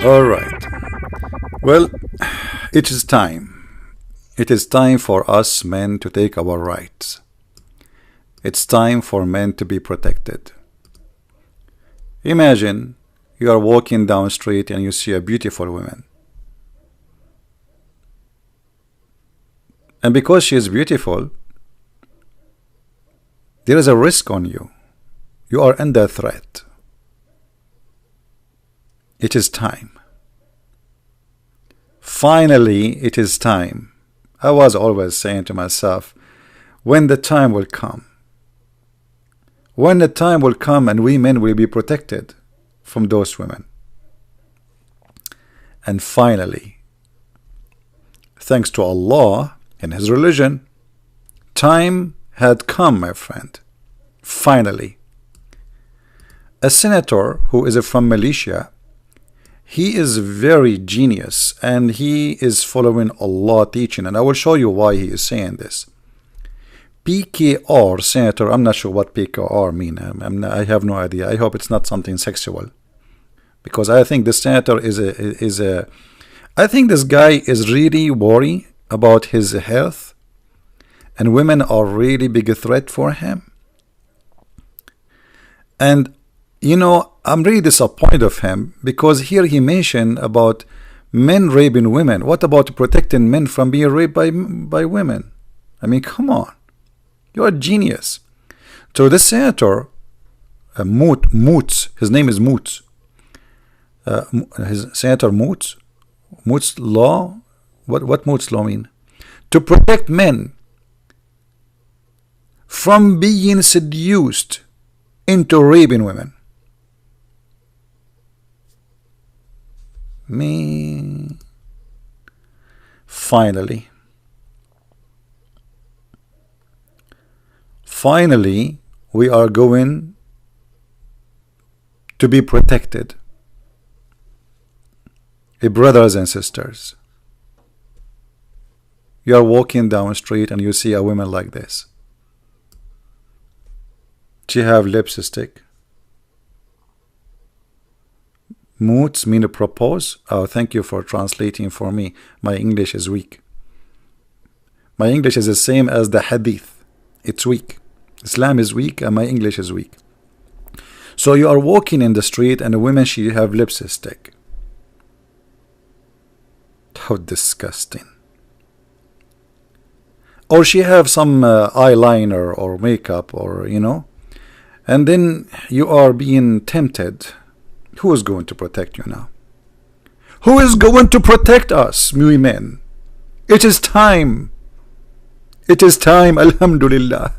All right. Well, it is time. It is time for us men to take our rights. It's time for men to be protected. Imagine you are walking down the street and you see a beautiful woman. And because she is beautiful, there is a risk on you. You are under threat. It is time. Finally, it is time. I was always saying to myself, when the time will come. When the time will come and we men will be protected from those women. And finally, thanks to Allah and His religion, time had come, my friend. Finally. A senator who is from Malaysia, he is very genius and he is following Allah teaching, and I will show you why he is saying this. PKR, senator, I'm not sure what PKR mean. I have no idea. I hope it's not something sexual, because I think the senator I think this guy is really worried about his health, and women are really big threat for him. And you know, I'm really disappointed of him, because here he mentioned about men raping women. What about protecting men from being raped by women? I mean, come on. You're a genius. So this senator, Moots, his name is Moots. His Senator Moots law. What Moots law mean? To protect men from being seduced into raping women. Me. Finally, we are going to be protected. Brothers and sisters, you are walking down the street and you see a woman like this. She have lipstick. Moots mean to propose. Oh, thank you for translating for me. My English is weak. My English is the same as the hadith. It's weak. Islam is weak and my English is weak. So you are walking in the street and a woman, she have lipstick. How disgusting. Or she have some eyeliner or makeup, or you know, and then you are being tempted. Who is going to protect you now? Who is going to protect us, we men? It is time. It is time, alhamdulillah.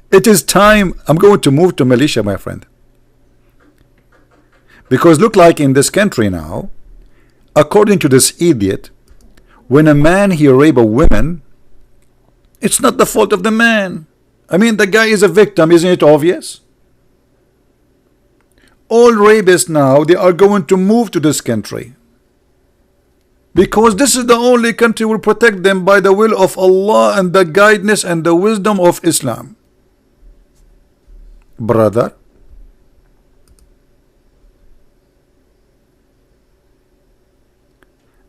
It is time. I'm going to move to Malaysia, my friend. Because look like in this country now, according to this idiot, when a man he rape a woman, it's not the fault of the man. I mean, the guy is a victim, isn't it obvious? All rapists now, they are going to move to this country, because this is the only country will protect them by the will of Allah and the guidance and the wisdom of Islam. Brother,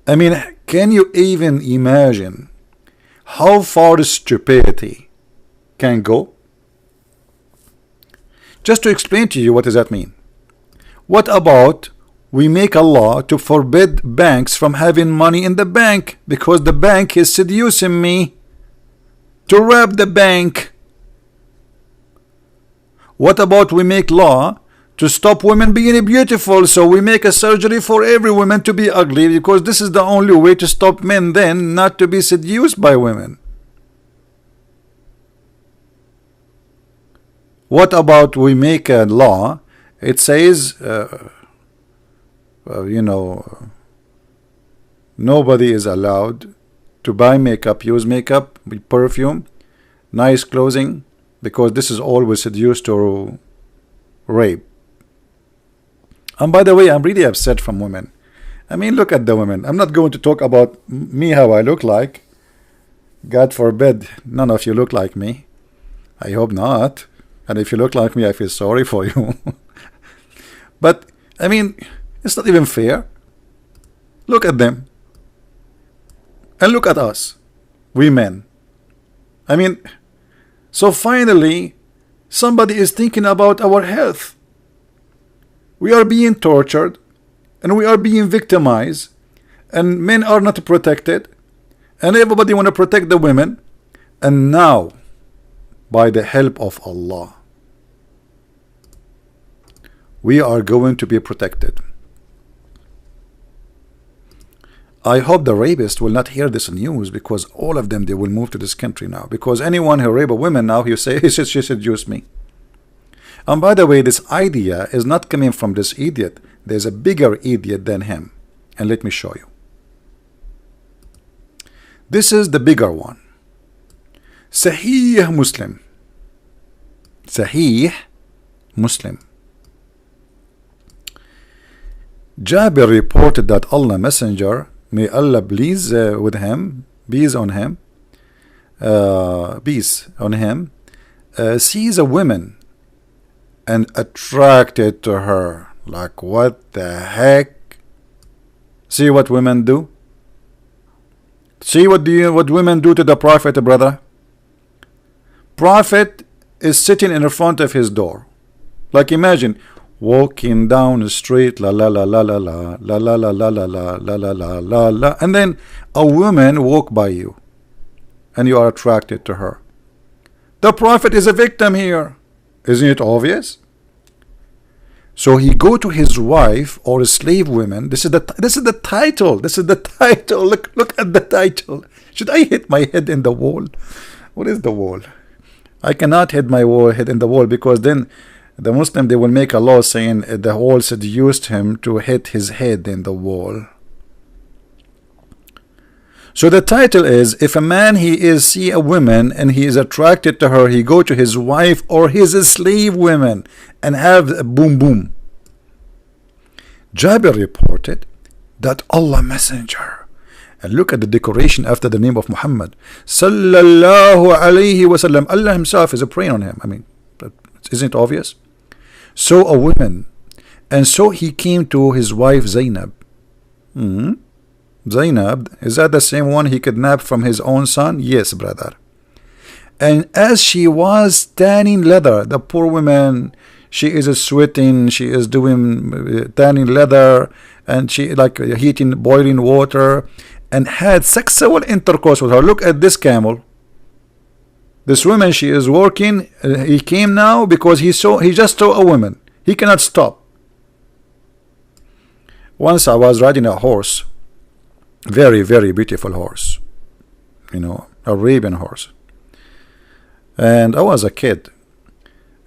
I mean, can you even imagine how far stupidity can go? Just to explain to you, what does that mean? What about we make a law to forbid banks from having money in the bank, because the bank is seducing me to rob the bank? What about we make law to stop women being beautiful, so we make a surgery for every woman to be ugly, because this is the only way to stop men then not to be seduced by women? What about we make a law, it says you know, nobody is allowed to buy makeup, use makeup, perfume, nice clothing, because this is always seduced to rape. And by the way, I'm really upset from women. I mean, look at the women. I'm not going to talk about me, how I look like. God forbid none of you look like me. I hope not. And if you look like me, I feel sorry for you. But I mean, It's not even fair. Look at them. And look at us. We men. I mean, so finally, somebody is thinking about our health. We are being tortured, and we are being victimized, and men are not protected, and everybody want to protect the women. And now, by the help of Allah, we are going to be protected. I hope the rapists will not hear this news, because all of them, they will move to this country now. Because anyone who rape a woman now, he say, she seduced me. And by the way, this idea is not coming from this idiot. There's a bigger idiot than him. And let me show you. This is the bigger one. Sahih Muslim. Sahih Muslim. Jabir reported that Allah Messenger, may Allah please with him, peace on him, sees a woman and attracted to her. Like, what the heck? See what women do? See what women do to the Prophet, brother? Prophet is sitting in front of his door. Like, imagine walking down the street, la la la la la la la la la la la la la la la la la, and then a woman walk by you, and you are attracted to her. The Prophet is a victim here. Isn't it obvious? So he go to his wife or a slave woman. This is the title. This is the title. Look at the title. Should I hit my head in the wall? What is the wall? I cannot hit my head in the wall, because then the Muslim, they will make a law saying the wall seduced him to hit his head in the wall. So the title is, if a man see a woman and he is attracted to her, he go to his wife or his slave women and have a boom boom. Jabir reported that Allah Messenger, and look at the decoration after the name of Muhammad sallallahu alaihi wasallam, Allah himself is praying on him. I mean, isn't it obvious? So a woman, and so he came to his wife Zainab. Zainab, is that the same one he kidnapped from his own son? Yes, brother. And as she was tanning leather, the poor woman, she is sweating, she is doing tanning leather, and she like heating boiling water, and had sexual intercourse with her. Look at this camel. This woman, she is working. He came now because he just saw a woman. He cannot stop. Once I was riding a horse, very, very beautiful horse, you know, Arabian horse, and I was a kid,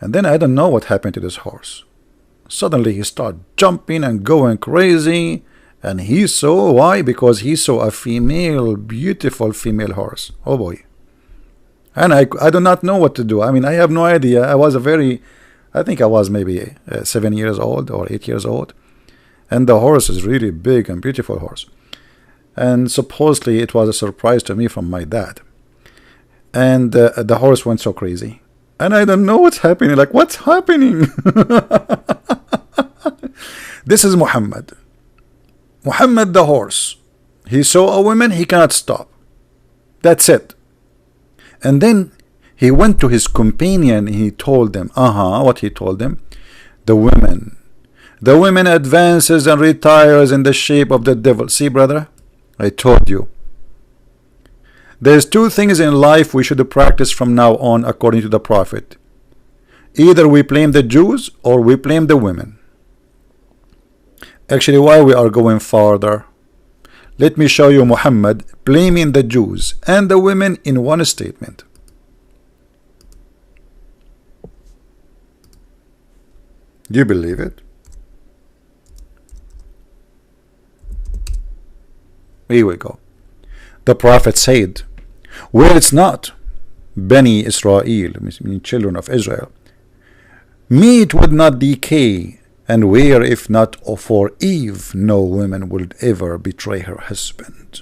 and then I don't know what happened to this horse. Suddenly he started jumping and going crazy, and he saw, why? Because he saw a female, beautiful female horse. Oh boy. And I do not know what to do. I mean, I have no idea. I think I was maybe 7 years old or 8 years old, and the horse is really big and beautiful horse. And supposedly it was a surprise to me from my dad. And the horse went so crazy. And I don't know what's happening. Like, what's happening? This is Muhammad. Muhammad the horse. He saw a woman, he cannot stop. That's it. And then he went to his companion. He told them, what he told them? The women advances and retires in the shape of the devil. See, brother? I told you. There's two things in life we should practice from now on, according to the Prophet. Either we blame the Jews or we blame the women. Actually, why we are going farther? Let me show you Muhammad blaming the Jews and the women in one statement. Do you believe it? Here we go. The Prophet said, where it's not Bani Israel, meaning children of Israel, meat would not decay, and where if not for Eve, no woman would ever betray her husband.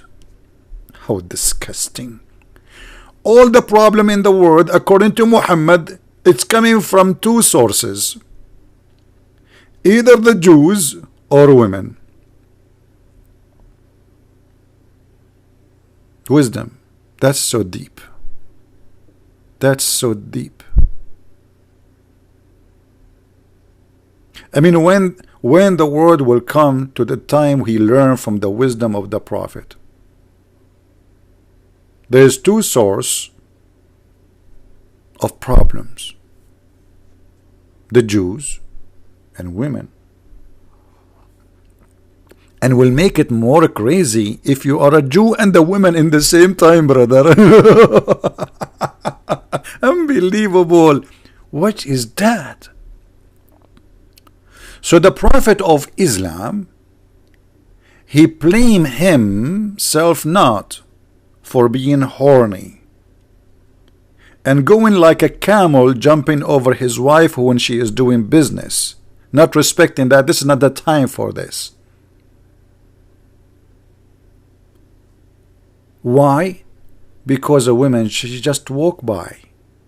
How disgusting. All the problem in the world, according to Muhammad, it's coming from two sources. Either the Jews or women? Wisdom. That's so deep. That's so deep. I mean, when the world will come to the time we learn from the wisdom of the prophet. There's two sources of problems: the Jews and women. And will make it more crazy if you are a Jew and a woman in the same time, brother. Unbelievable. What is that? So the prophet of Islam, he blamed himself not for being horny and going like a camel jumping over his wife when she is doing business, not respecting that this is not the time for this. Why? Because a woman, she just walk by.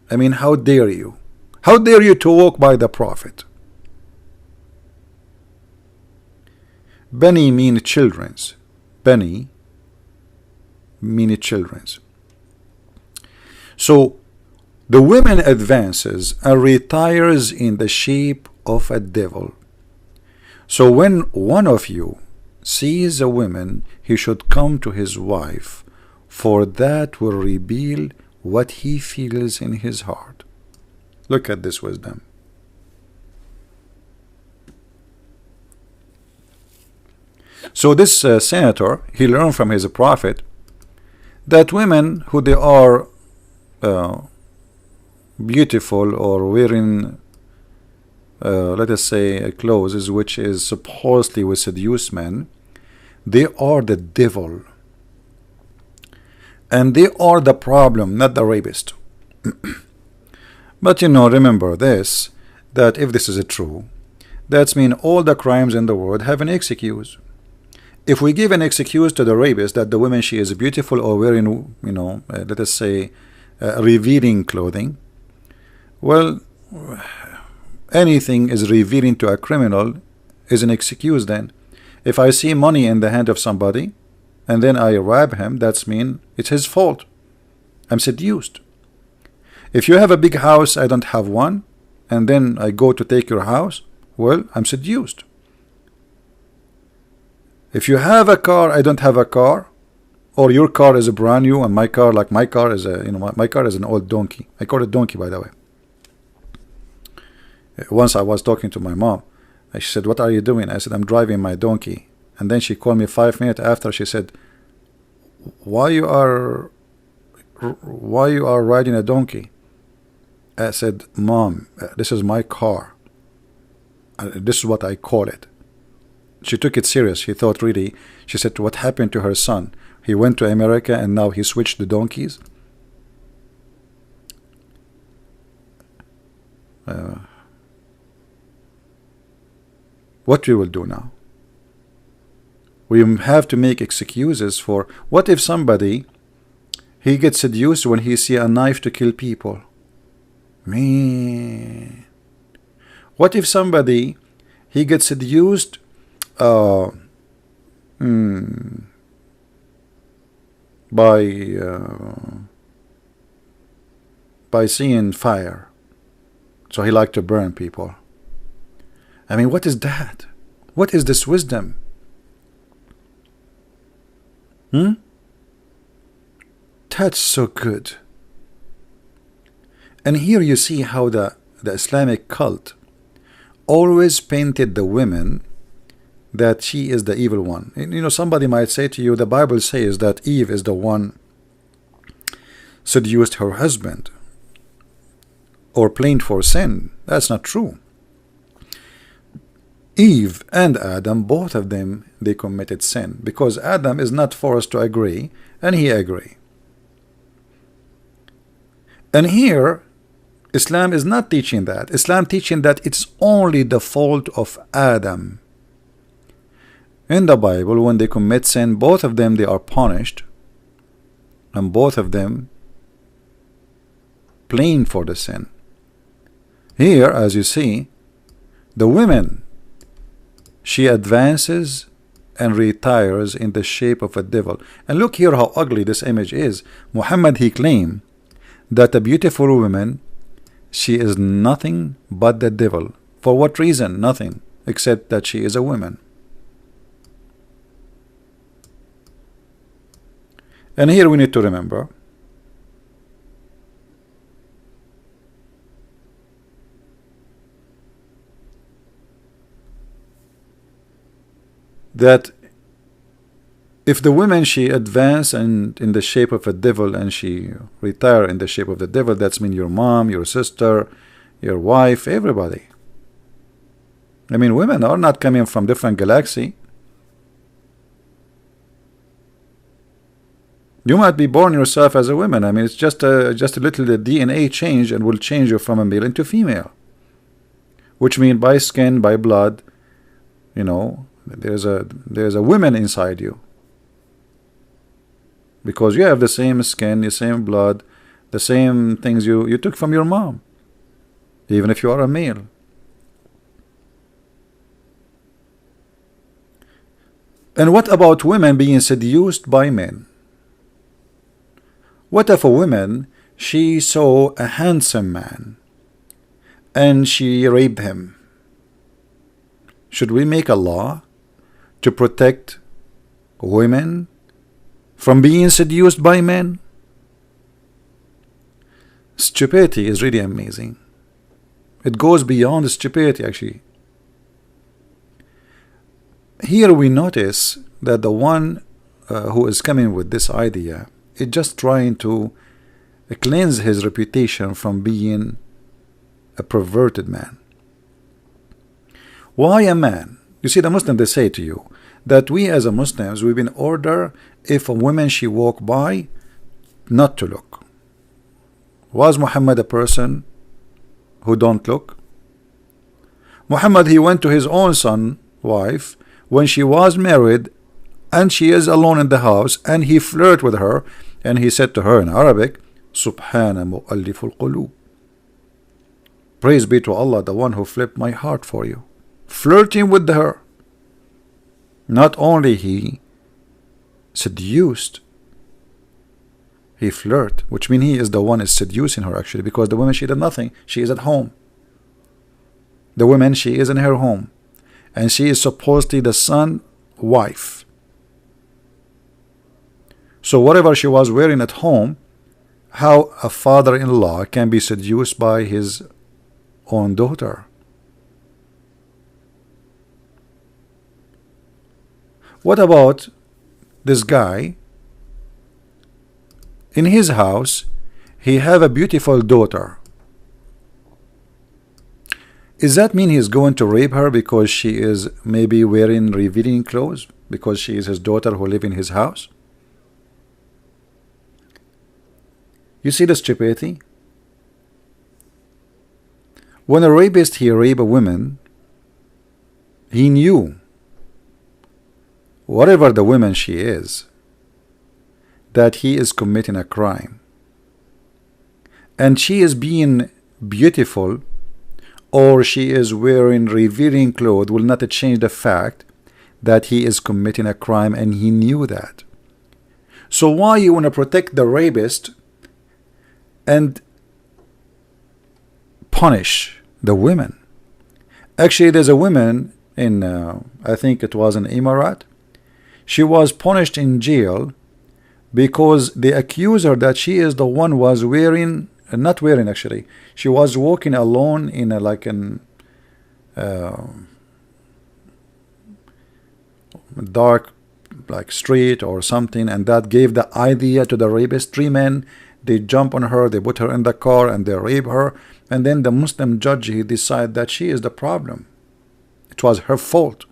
I mean, how dare you? How dare you to walk by the prophet? Bani mean children's. Bani mean children's. So the woman advances and retires in the shape of a devil. So when one of you sees a woman, he should come to his wife, for that will reveal what he feels in his heart. Look at this wisdom. So this senator, he learned from his prophet that women who they are beautiful or wearing let us say clothes which is supposedly will seduce men, they are the devil. And they are the problem, not the rapist. But you know, remember this, that if this is true, that means all the crimes in the world have an excuse. If we give an excuse to the rapist that the woman, she is beautiful or wearing, you know, let us say revealing clothing, well, anything is revealing to a criminal is an excuse then. If I see money in the hand of somebody and then I rob him, that's mean it's his fault. I'm seduced. If you have a big house, I don't have one, and then I go to take your house, well, I'm seduced. If you have a car, I don't have a car, or your car is a brand new and my car, like my car is a, you know, my car is an old donkey. I call it donkey, by the way. Once I was talking to my mom, she said, "What are you doing?" I said, "I'm driving my donkey." And then she called me 5 minutes after. She said, why you are riding a donkey?" I said, "Mom, this is my car. This is what I call it." She took it serious. She thought really. She said, "What happened to her son? He went to America and now he switched the donkeys." What we will do now? We have to make excuses for what if somebody, he gets seduced when he see a knife to kill people. Man. What if somebody, he gets seduced by seeing fire, so he liked to burn people. I mean, what is that? What is this wisdom? That's so good. And here you see how the Islamic cult always painted the women that she is the evil one. You know, somebody might say to you, the Bible says that Eve is the one seduced her husband or blamed for sin. That's not true. Eve and Adam, both of them, they committed sin, because Adam is not forced to agree, and he agreed. And here, Islam is not teaching that. Islam teaching that it's only the fault of Adam. In the Bible, when they commit sin, both of them, they are punished, and both of them blamed for the sin. Here, as you see, the women, she advances and retires in the shape of a devil. And look here how ugly this image is. Muhammad, he claimed that a beautiful woman, she is nothing but the devil. For what reason? Nothing, except that she is a woman. And here we need to remember that if the woman she advance and in the shape of a devil and she retire in the shape of the devil, that's mean your mom, your sister, your wife, everybody. I mean, women are not coming from different galaxy. You might be born yourself as a woman. I mean, it's just a little DNA change and will change you from a male into female, which means by skin, by blood, you know, there's a woman inside you, because you have the same skin, the same blood, the same things you took from your mom, even if you are a male. And what about women being seduced by men? What if a woman, she saw a handsome man and she raped him? Should we make a law to protect women from being seduced by men? Stupidity is really amazing. It goes beyond stupidity, actually. Here we notice that the one who is coming with this idea is just trying to cleanse his reputation from being a perverted man. Why a man? You see, the Muslims, they say to you that we as a Muslims, we've been ordered, if a woman she walk by, not to look. Was Muhammad a person who don't look? Muhammad, he went to his own son, wife, when she was married and she is alone in the house, and he flirted with her, and he said to her in Arabic, Subhana mu'alliful qulub. Praise be to Allah, the one who flipped my heart for you. Flirting with her. Not only he seduced, he flirt, which means he is the one is seducing her, actually, because the woman, she did nothing. She is at home. The woman, she is in her home, and she is supposedly the son wife. So whatever she was wearing at home, how a father-in-law can be seduced by his own daughter? What about this guy? In his house, he have a beautiful daughter. Does that mean he's going to rape her because she is maybe wearing revealing clothes, because she is his daughter who live in his house? You see the stupidity? When a rapist, he raped a woman, he knew, whatever the woman she is, that he is committing a crime. And she is being beautiful, or she is wearing revealing clothes, will not change the fact that he is committing a crime, and he knew that. So why you want to protect the rapist and punish the women? Actually, there's a woman in, I think it was in Emirat. She was punished in jail because they accuse her that she is the one was wearing, not wearing actually, she was walking alone in a, like an dark like street or something, and that gave the idea to the rapist. 3 men, they jump on her, they put her in the car, and they rape her, and then the Muslim judge, he decided that she is the problem. It was her fault.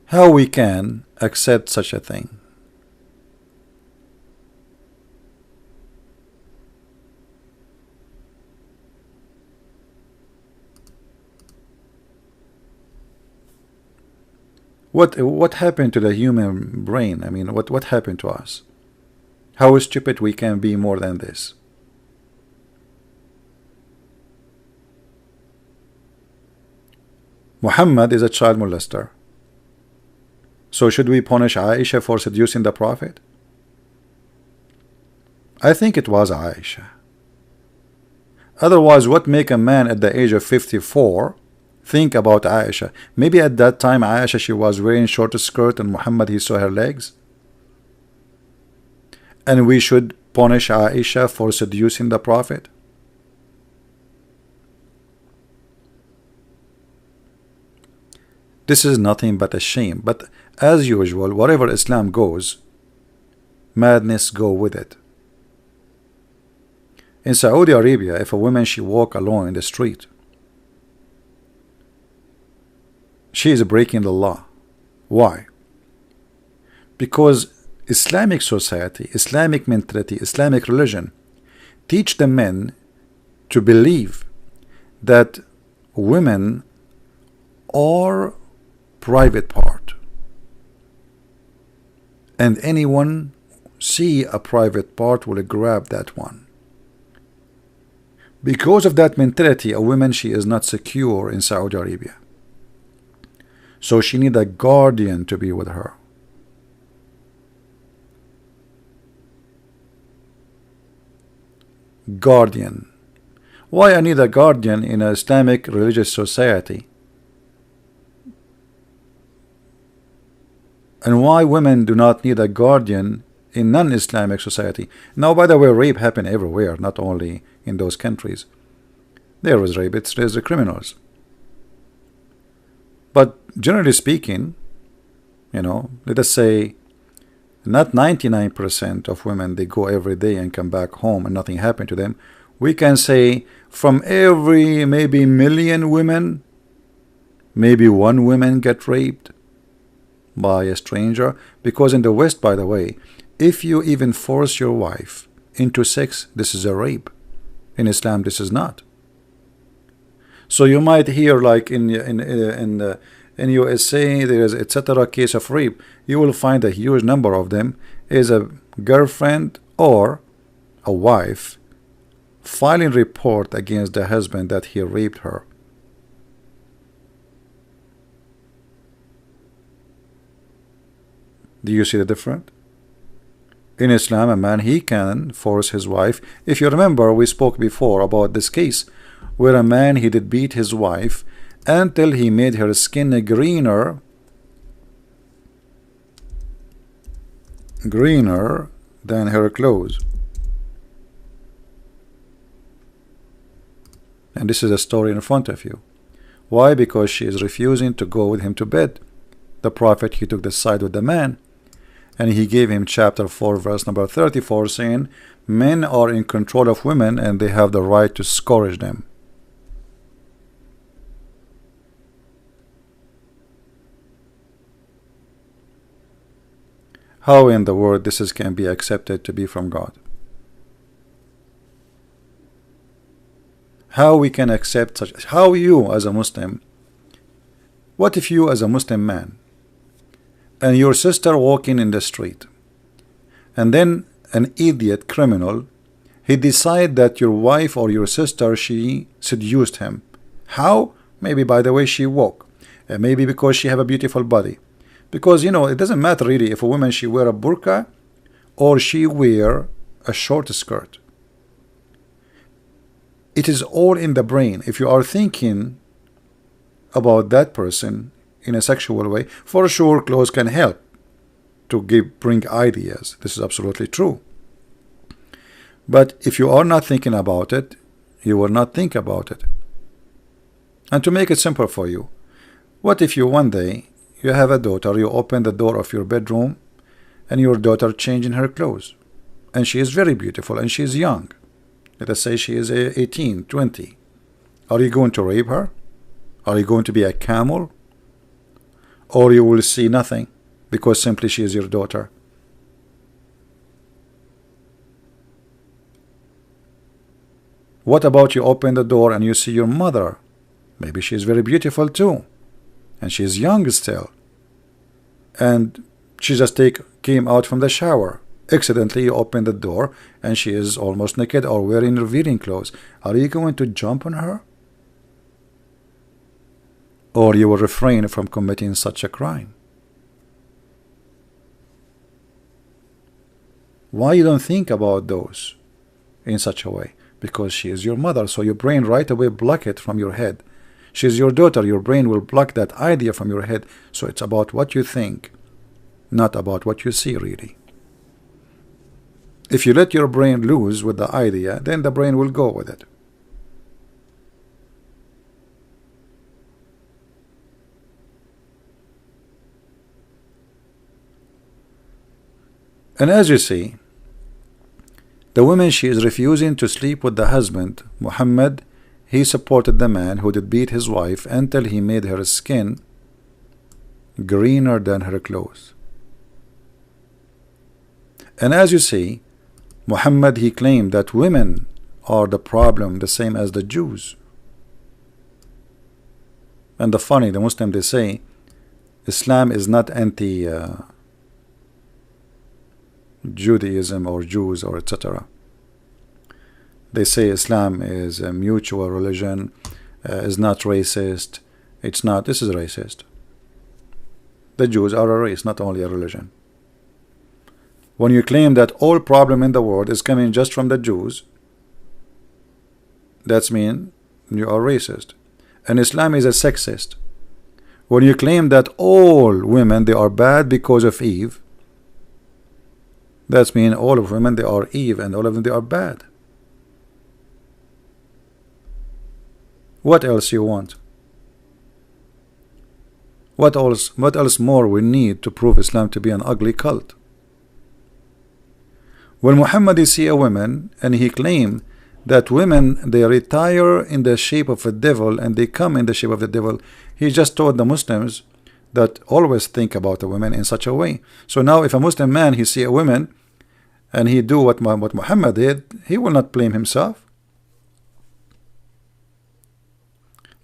How we can accept such a thing? What happened to the human brain? I mean, what happened to us? How stupid we can be more than this. Muhammad is a child molester. So should we punish Aisha for seducing the Prophet? I think it was Aisha. Otherwise, what make a man at the age of 54 think about Aisha? Maybe at that time Aisha, she was wearing short skirt and Muhammad, he saw her legs. And we should punish Aisha for seducing the Prophet? This is nothing but a shame. But as usual, wherever Islam goes, madness go with it. In Saudi Arabia, if a woman she walk alone in the street, she is breaking the law. Why? Because Islamic society, Islamic mentality, Islamic religion teach the men to believe that women are private part, and anyone see a private part will grab that one. Because of that mentality, a woman, she is not secure in Saudi Arabia, so she need a guardian to be with her. Guardian. Why I need a guardian in an Islamic religious society? And why women do not need a guardian in non-Islamic society? Now, by the way, rape happen everywhere, not only in those countries. There is rape, there's the criminals. But generally speaking, you know, let us say not 99% of women, they go every day and come back home and nothing happened to them. We can say from every maybe million women, maybe one woman get raped by a stranger. Because in the West, by the way, if you even force your wife into sex, this is a rape. In Islam, this is not. So you might hear like in USA there is etc. case of rape. You will find a huge number of them is a girlfriend or a wife filing report against the husband that he raped her. Do you see the difference? In Islam, a man, he can force his wife. If you remember, we spoke before about this case where a man, he did beat his wife until he made her skin greener than her clothes. And this is a story in front of you. Why? Because she is refusing to go with him to bed. The Prophet, he took the side with the man, and he gave him chapter 4 verse number 34, saying men are in control of women and they have the right to scourge them. How in the world this can be accepted to be from God? How we can accept such? How you as a Muslim? What if you as a Muslim man and your sister walking in the street, and then an idiot criminal, he decide that your wife or your sister, she seduced him? How? Maybe by the way she walk, and maybe because she have a beautiful body. Because you know, it doesn't matter really if a woman she wear a burqa or she wear a short skirt. It is all in the brain. If you are thinking about that person in a sexual way, for sure clothes can help to bring ideas. This is absolutely true. But if you are not thinking about it, you will not think about it. And to make it simple for you, what if you one day you have a daughter, you open the door of your bedroom and your daughter changing her clothes, and she is very beautiful and she is young, let us say she is 18, 20. Are you going to rape her? Are you going to be a camel? Or you will see nothing because simply she is your daughter? What about you open the door and you see your mother? Maybe she is very beautiful too, and she is young still, and she just came out from the shower. Accidentally you open the door and she is almost naked or wearing revealing clothes. Are you going to jump on her? Or you will refrain from committing such a crime? Why you don't think about those in such a way? Because she is your mother, so your brain right away block it from your head. She is your daughter, your brain will block that idea from your head. So it's about what you think, not about what you see really. If you let your brain loose with the idea, then the brain will go with it. And as you see, the woman, she is refusing to sleep with the husband. Muhammad, he supported the man who did beat his wife until he made her skin greener than her clothes. And as you see, Muhammad, he claimed that women are the problem, the same as the Jews. And the funny, the Muslim, they say Islam is not anti Judaism or Jews or etc. They say Islam is a mutual religion, is not racist. It's not. This is racist. The Jews are a race, not only a religion. When you claim that all problem in the world is coming just from the Jews, that's mean you are racist. And Islam is a sexist. When you claim that all women, they are bad because of Eve, that's mean all of women, they are Eve, and all of them, they are bad. What else you want? What else more we need to prove Islam to be an ugly cult? When Muhammad see a woman and he claimed that women, they retire in the shape of a devil and they come in the shape of the devil, he just told the Muslims that always think about a woman in such a way. So now if a Muslim man, he see a woman and he do what Muhammad did, he will not blame himself.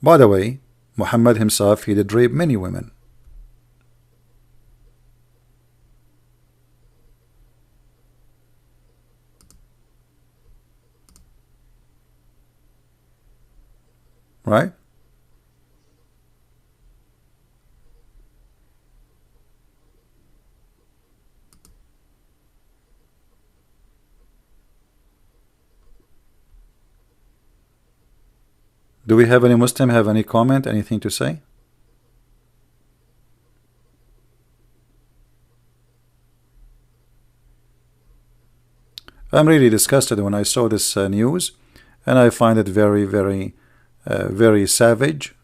By the way, Muhammad himself, he did rape many women. Right? Do we have any Muslim have any comment, anything to say? I'm really disgusted when I saw this news, and I find it very, very savage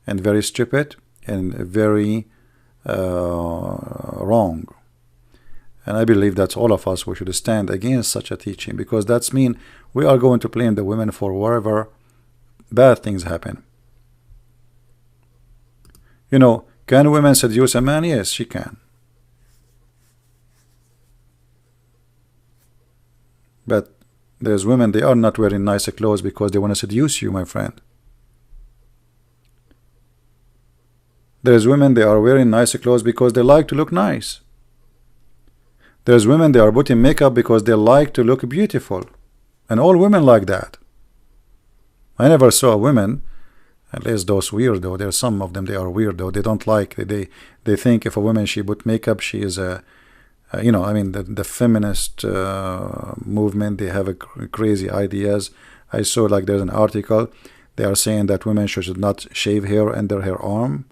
and very stupid and very wrong. And I believe that all of us, we should stand against such a teaching, because that's mean we are going to blame the women for wherever bad things happen. You know, can women seduce a man? Yes, she can. But there's women, they are not wearing nicer clothes because they want to seduce you, my friend. There's women, they are wearing nicer clothes because they like to look nice. There's women, they are putting makeup because they like to look beautiful. And all women like that. I never saw a woman, at least those weirdo, there's some of them, they are weirdo, they don't like, they think if a woman, she put makeup, she is a, you know, I mean, the feminist movement, they have crazy ideas. I saw, like, there's an article, they are saying that women should not shave hair under her arm,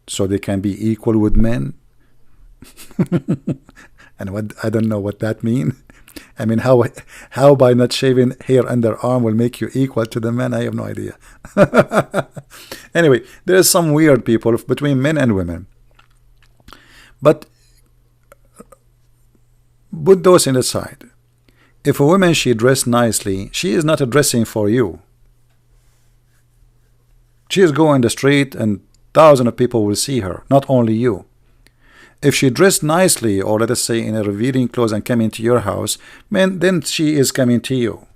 so they can be equal with men. And what, I don't know what that means. I mean, how by not shaving hair under arm will make you equal to the men? I have no idea. Anyway, there is some weird people between men and women. But put those in the side. If a woman, she dressed nicely, she is not dressing for you. She is going the street and thousands of people will see her, not only you. If she dressed nicely, or let us say in a revealing clothes, and came into your house, man, then she is coming to you.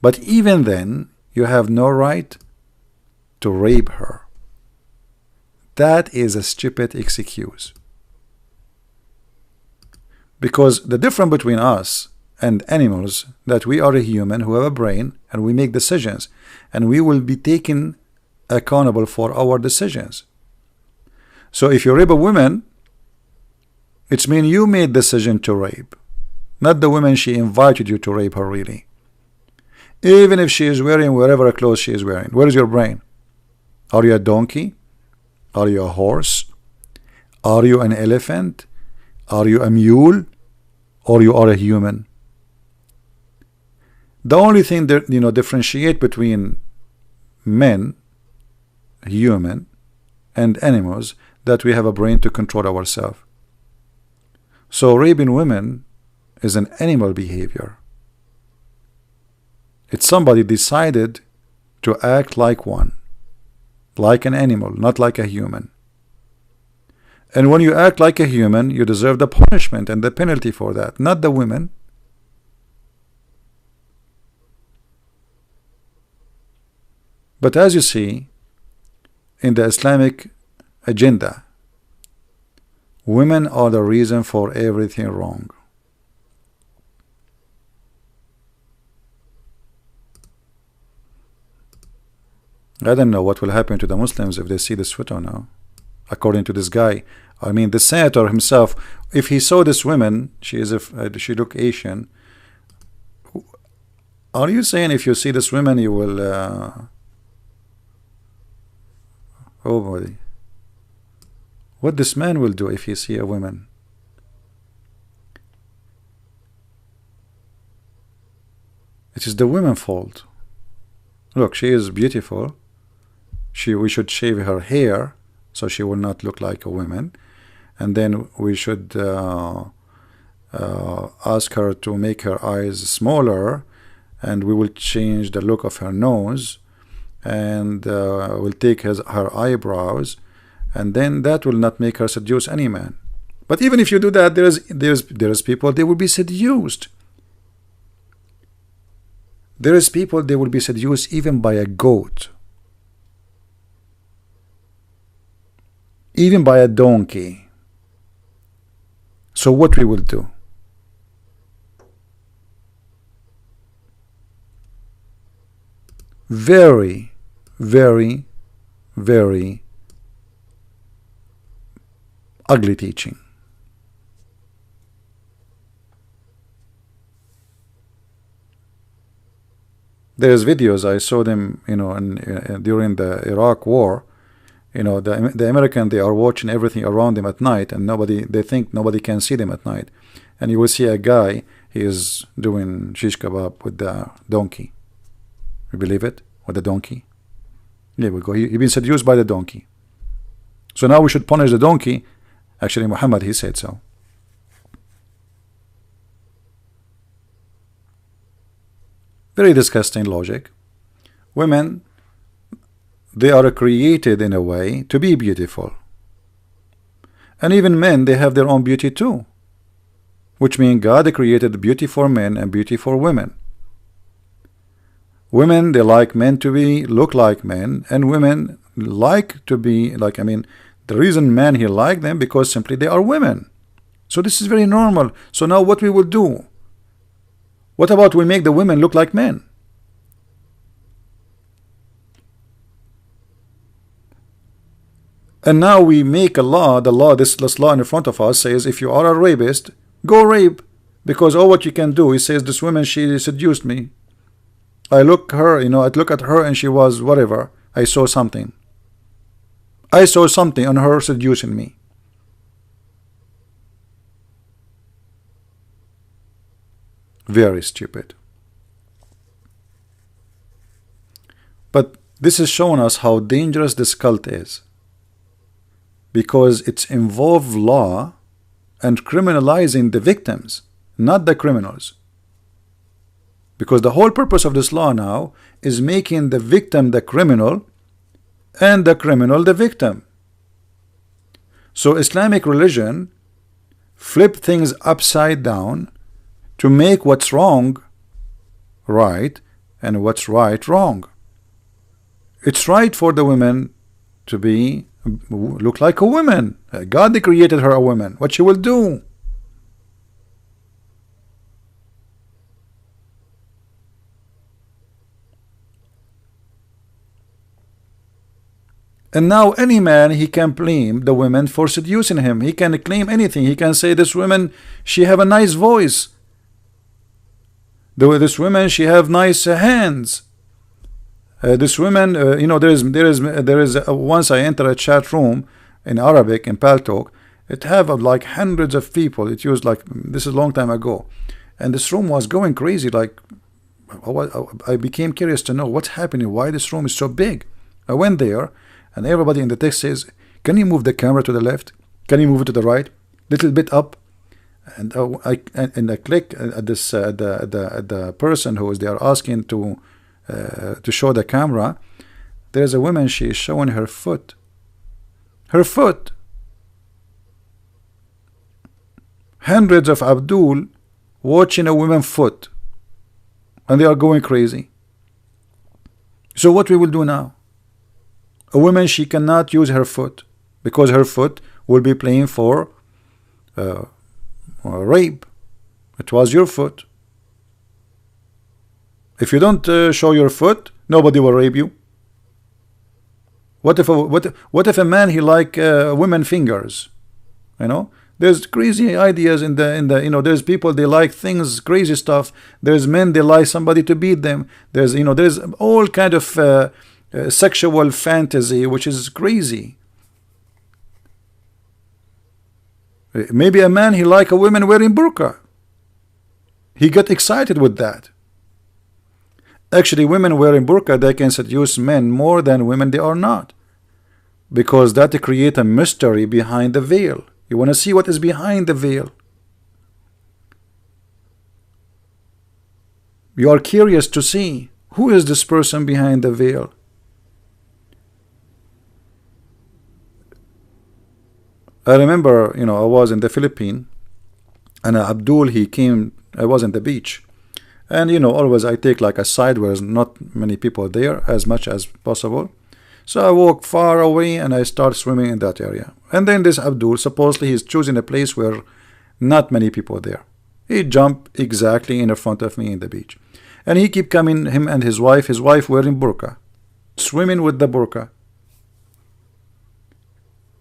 But even then, you have no right to rape her. That is a stupid excuse. Because the difference between us and animals, that we are a human who have a brain and we make decisions, and we will be taken accountable for our decisions. So if you rape a woman, it's mean you made decision to rape, not the woman she invited you to rape her really. Even if she is wearing whatever clothes she is wearing. Where is your brain? Are you a donkey? Are you a horse? Are you an elephant? Are you a mule? Or you are a human? The only thing that differentiate between men, human, and animals, that we have a brain to control ourselves. So raping women is an animal behavior. It's somebody decided to act like one, like an animal, not like a human. And when you act like a human, you deserve the punishment and the penalty for that, not the women. But as you see, in the Islamic agenda, women are the reason for everything wrong. I don't know what will happen to the Muslims if they see this photo now. According to this guy, I mean the senator himself, if he saw this woman, she look Asian. Are you saying if you see this woman you will oh boy, what this man will do if he see a woman? It is the woman's fault. Look, she is beautiful. We should shave her hair so she will not look like a woman, and then we should ask her to make her eyes smaller, and we will change the look of her nose, and we'll take her eyebrows, and then that will not make her seduce any man. But even if you do that, there's people, they will be seduced. There is people, they will be seduced even by a goat, even by a donkey. So what we will do? Very, very, very ugly teaching. There's videos, I saw them, during the Iraq war. The American, they are watching everything around them at night, and they think nobody can see them at night. And you will see a guy, he is doing shish kebab with the donkey. You believe it? With the donkey? There we go. He's been seduced by the donkey. So now we should punish the donkey. Actually, Muhammad, he said so. Very disgusting logic. Women, they are created in a way to be beautiful. And even men, they have their own beauty too. Which means God created beauty for men and beauty for women. Women, they like men to look like men, and women like to be like, the reason men he like them because simply they are women. So this is very normal. So now what we will do? What about we make the women look like men? And now we make a law, this law in front of us says if you are a rapist, go rape. Because what you can do, he says this woman, she seduced me. I look at her and she was whatever. I saw something. I saw something on her seducing me. Very stupid. But this is showing us how dangerous this cult is, because it's involved law and criminalizing the victims, not the criminals. Because the whole purpose of this law now is making the victim the criminal and the criminal the victim. So Islamic religion flip things upside down to make what's wrong right and what's right wrong. It's right for the women to look like a woman. God created her a woman. What she will do? And now any man, he can blame the women for seducing him. He can claim anything. He can say this woman, she have a nice voice. This woman, she have nice hands. This woman, you know, there is once I enter a chat room in Arabic, in Paltalk, it have like hundreds of people. It used like, this is a long time ago. And this room was going crazy. Like, I became curious to know what's happening, why this room is so big. I went there, and everybody in the text says, can you move the camera to the left? Can you move it to the right? Little bit up. And I click at this the person who is there asking to show the camera. There's a woman, she is showing her foot. Her foot. Hundreds of Abdul watching a woman's foot, and they are going crazy. So what we will do now? A woman, she cannot use her foot because her foot will be playing for rape. It was your foot. If you don't show your foot, nobody will rape you. What if a man, he like women fingers? You know, there's crazy ideas in the you know, there's people, they like things, crazy stuff. There's men, they like somebody to beat them. There's, you know, there's all kind of sexual fantasy which is crazy. Maybe a man, he like a woman wearing burqa. He got excited with that. Actually, women wearing burqa, they can seduce men more than women they are not, because that create a mystery behind the veil. You want to see what is behind the veil. You are curious to see who is this person behind the veil. I remember, you know, I was in the Philippines, and Abdul, he came, I was in the beach, and you know, always I take like a side where there's not many people there, as much as possible. So I walk far away and I start swimming in that area. And then this Abdul, supposedly he's choosing a place where not many people there. He jumped exactly in front of me in the beach, and he keep coming, him and his wife wearing burqa, swimming with the burqa.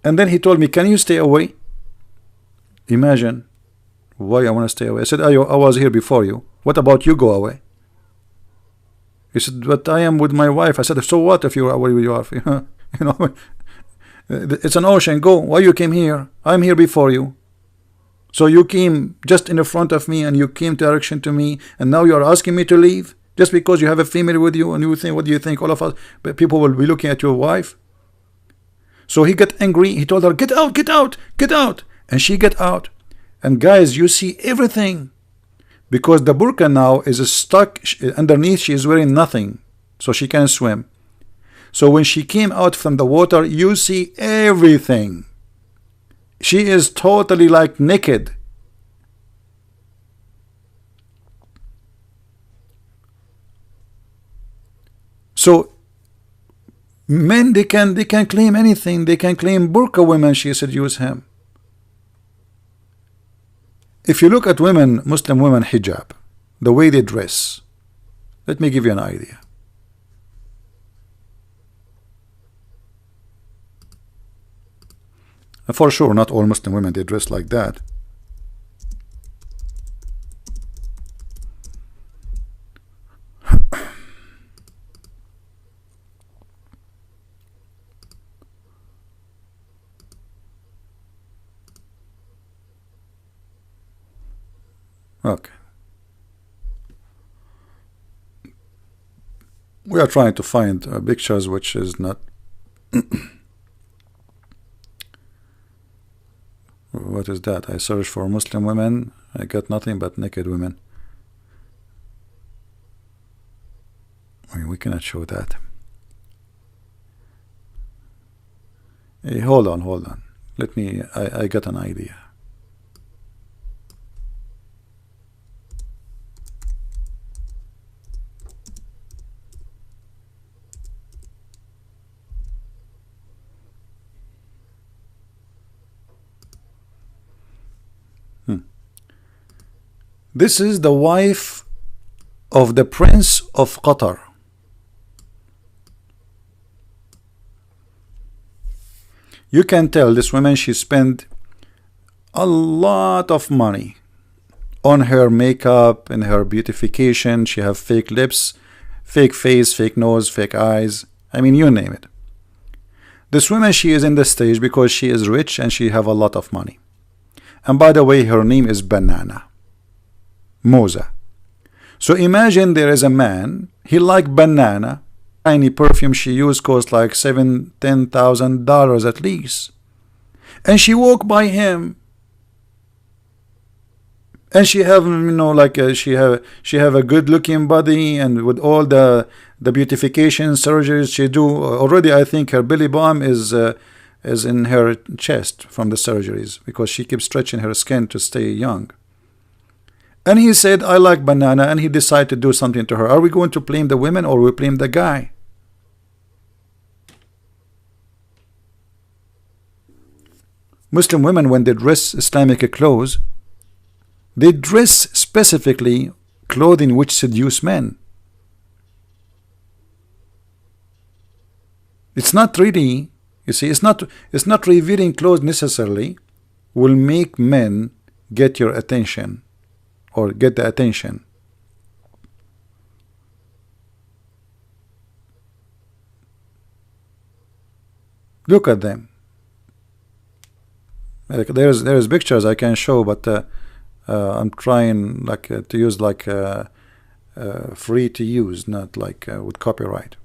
And then he told me, can you stay away? Imagine why I want to stay away. I said, I was here before you. What about you go away? He said, but I am with my wife. I said, so what if you're away with your wife? You know, it's an ocean. Go. Why you came here? I'm here before you. So you came just in the front of me, and you came direction to me, and now you are asking me to leave just because you have a female with you, and you think, what do you think? All of us, but people will be looking at your wife. So he got angry. He told her, get out, get out, get out. And she get out. And guys, you see everything. Because the burqa now is stuck underneath. She is wearing nothing, so she can't swim. So when she came out from the water, you see everything. She is totally like naked. So men, they can claim anything. They can claim burqa women, she seduced him. If you look at women, Muslim women hijab, the way they dress, let me give you an idea. For sure, not all Muslim women, they dress like that. Okay. We are trying to find pictures which is not what is that? I search for Muslim women, I got nothing but naked women. I mean, we cannot show that. Hey, hold on. Let me, I got an idea. This is the wife of the Prince of Qatar. You can tell this woman, she spent a lot of money on her makeup and her beautification. She have fake lips, fake face, fake nose, fake eyes. I mean, you name it. This woman, she is in the stage because she is rich and she have a lot of money. And by the way, her name is Banana. Moza. So imagine there is a man, he like banana, tiny perfume she used cost like $7,000-$10,000 at least. And she walk by him. And she have, you know, like she have a good looking body, and with all the beautification surgeries she do already, I think her belly bump is in her chest from the surgeries, because she keeps stretching her skin to stay young. And he said, I like banana, and he decided to do something to her. Are we going to blame the women or we blame the guy? Muslim women, when they dress Islamic clothes, they dress specifically clothing which seduce men. It's not really, you see, it's not revealing clothes necessarily will make men get your attention or get the attention. Look at them. Like there's pictures I can show, but I'm trying like to use like free to use, not like with copyright.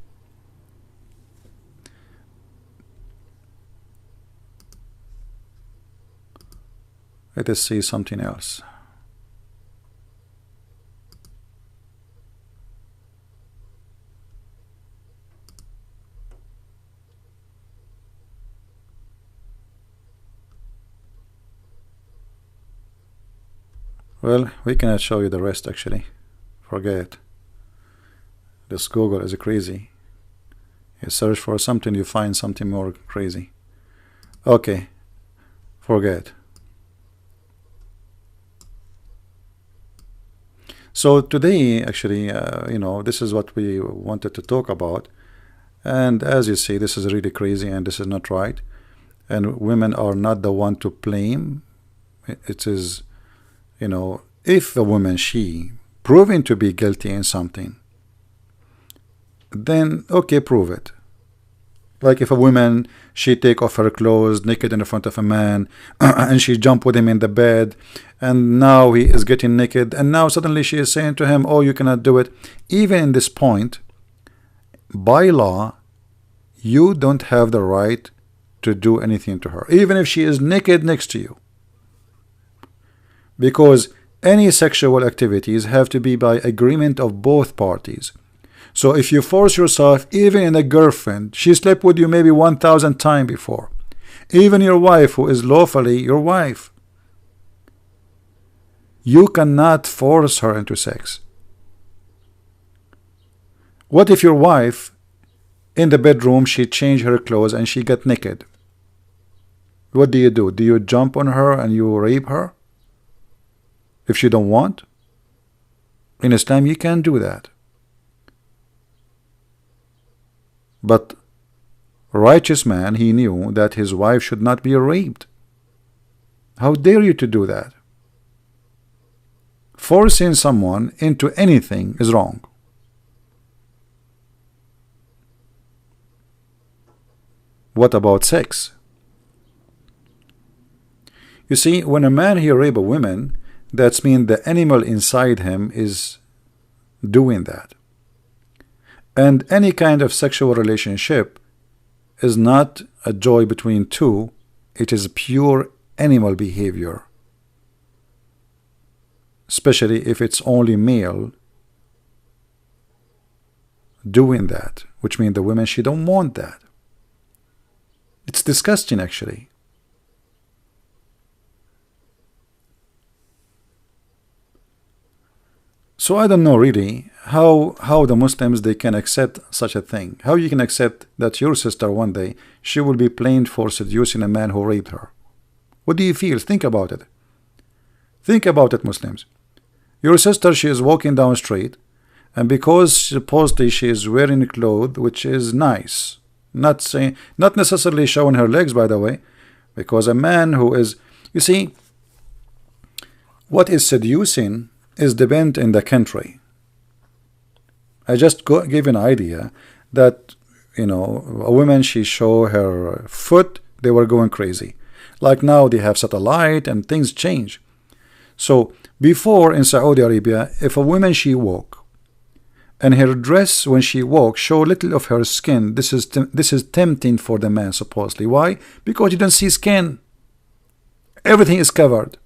Let us see something else. Well, we cannot show you the rest actually. Forget it. This Google is crazy. You search for something, you find something more crazy. Okay, forget. So today, actually, you know, this is what we wanted to talk about. And as you see, this is really crazy and this is not right. And women are not the one to blame. It is, you know, if a woman, she proven to be guilty in something, then okay, prove it. Like if a woman, she take off her clothes naked in front of a man and she jump with him in the bed, and now he is getting naked, and now suddenly she is saying to him, oh, you cannot do it. Even in this point, by law, you don't have the right to do anything to her, even if she is naked next to you, because any sexual activities have to be by agreement of both parties. So if you force yourself, even in a girlfriend, she slept with you maybe 1,000 times before, even your wife who is lawfully your wife, you cannot force her into sex. What if your wife in the bedroom, she changed her clothes and she got naked? What do? Do you jump on her and you rape her if she don't want? In Islam, you can't do that. But a righteous man, he knew that his wife should not be raped. How dare you to do that? Forcing someone into anything is wrong. What about sex? You see, when a man he rape a woman, that means the animal inside him is doing that. And any kind of sexual relationship is not a joy between two, it is pure animal behavior. Especially if it's only male doing that, which means the women, she don't want that. It's disgusting actually. So I don't know really how the Muslims, they can accept such a thing. How you can accept that your sister one day, she will be blamed for seducing a man who raped her. What do you feel? Think about it. Think about it, Muslims. Your sister, she is walking down the street, and because supposedly she is wearing clothes which is nice, Not saying, not necessarily showing her legs, by the way, because a man who is, you see, what is seducing is depend in the country. I just give an idea that, you know, a woman, she show her foot, they were going crazy. Like now they have satellite and things change. So before in Saudi Arabia, if a woman she walk and her dress when she walks show little of her skin, this is tempting for the man supposedly. Why? Because you don't see skin. Everything is covered.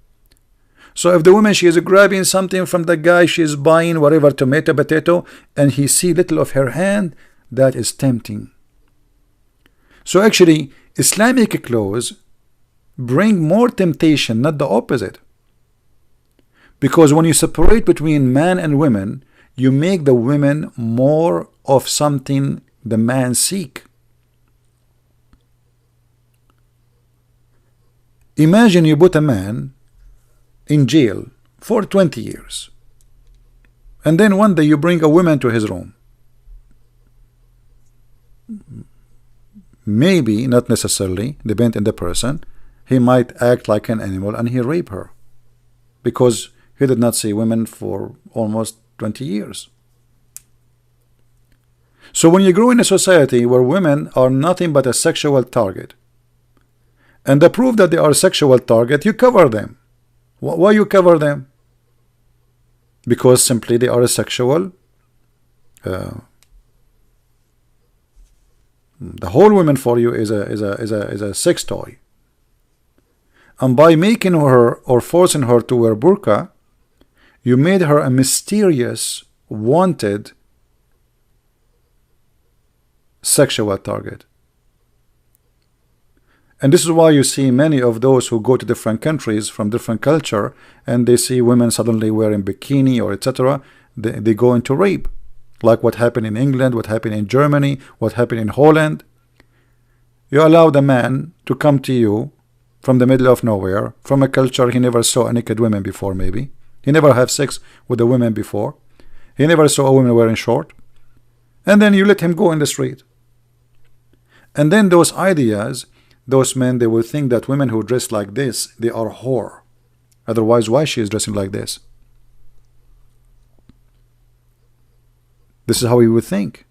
So if the woman, she is grabbing something from the guy, she is buying whatever, tomato, potato, and he see little of her hand, that is tempting. So actually Islamic clothes bring more temptation, not the opposite. Because when you separate between man and women, you make the women more of something the man seek. Imagine you put a man in jail for 20 years, and then one day you bring a woman to his room. Maybe, not necessarily, depend on the person, he might act like an animal and he rape her, because he did not see women for almost 20 years. So when you grow in a society where women are nothing but a sexual target, and the proof that they are a sexual target, you cover them. Why you cover them? Because simply they are a sexual. The whole woman for you is a sex toy. And by making her or forcing her to wear burqa, you made her a mysterious, wanted sexual target. And this is why you see many of those who go to different countries from different culture, and they see women suddenly wearing bikini or etc. They go into rape, like what happened in England, what happened in Germany, what happened in Holland. You allow the man to come to you from the middle of nowhere, from a culture he never saw a naked woman before. Maybe he never had sex with a woman before, he never saw a woman wearing short, and then you let him go in the street. And then those ideas, those men, they will think that women who dress like this, they are whore. Otherwise, why she is dressing like this? This is how he would think.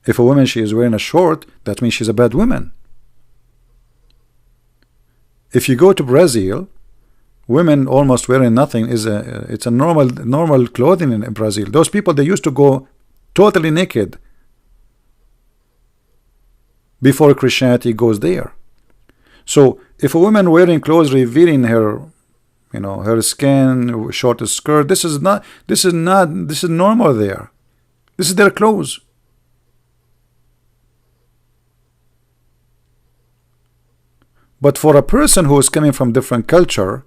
If a woman, she is wearing a short, that means she's a bad woman. If you go to Brazil, women almost wearing nothing is it's a normal clothing in Brazil. Those people, they used to go totally naked before Christianity goes there. So if a woman wearing clothes revealing her, you know, her skin, short skirt, this is normal there. This is their clothes. But for a person who is coming from different culture,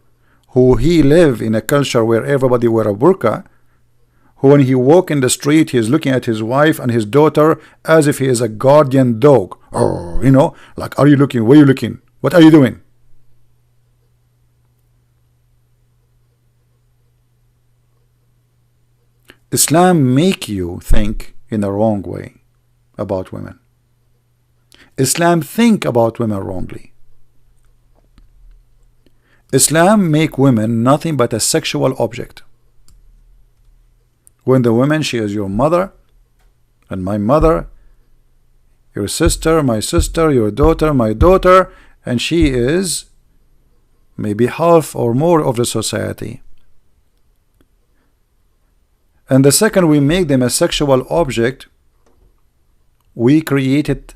who he live in a culture where everybody wear a burqa, who when he walk in the street, he is looking at his wife and his daughter as if he is a guardian dog. Oh, you know, like, are you looking? Where are you looking? What are you doing? Islam make you think in a wrong way about women. Islam think about women wrongly. Islam make women nothing but a sexual object. When the woman, she is your mother and my mother, your sister, my sister, your daughter, my daughter, and she is maybe half or more of the society. And the second we make them a sexual object, we created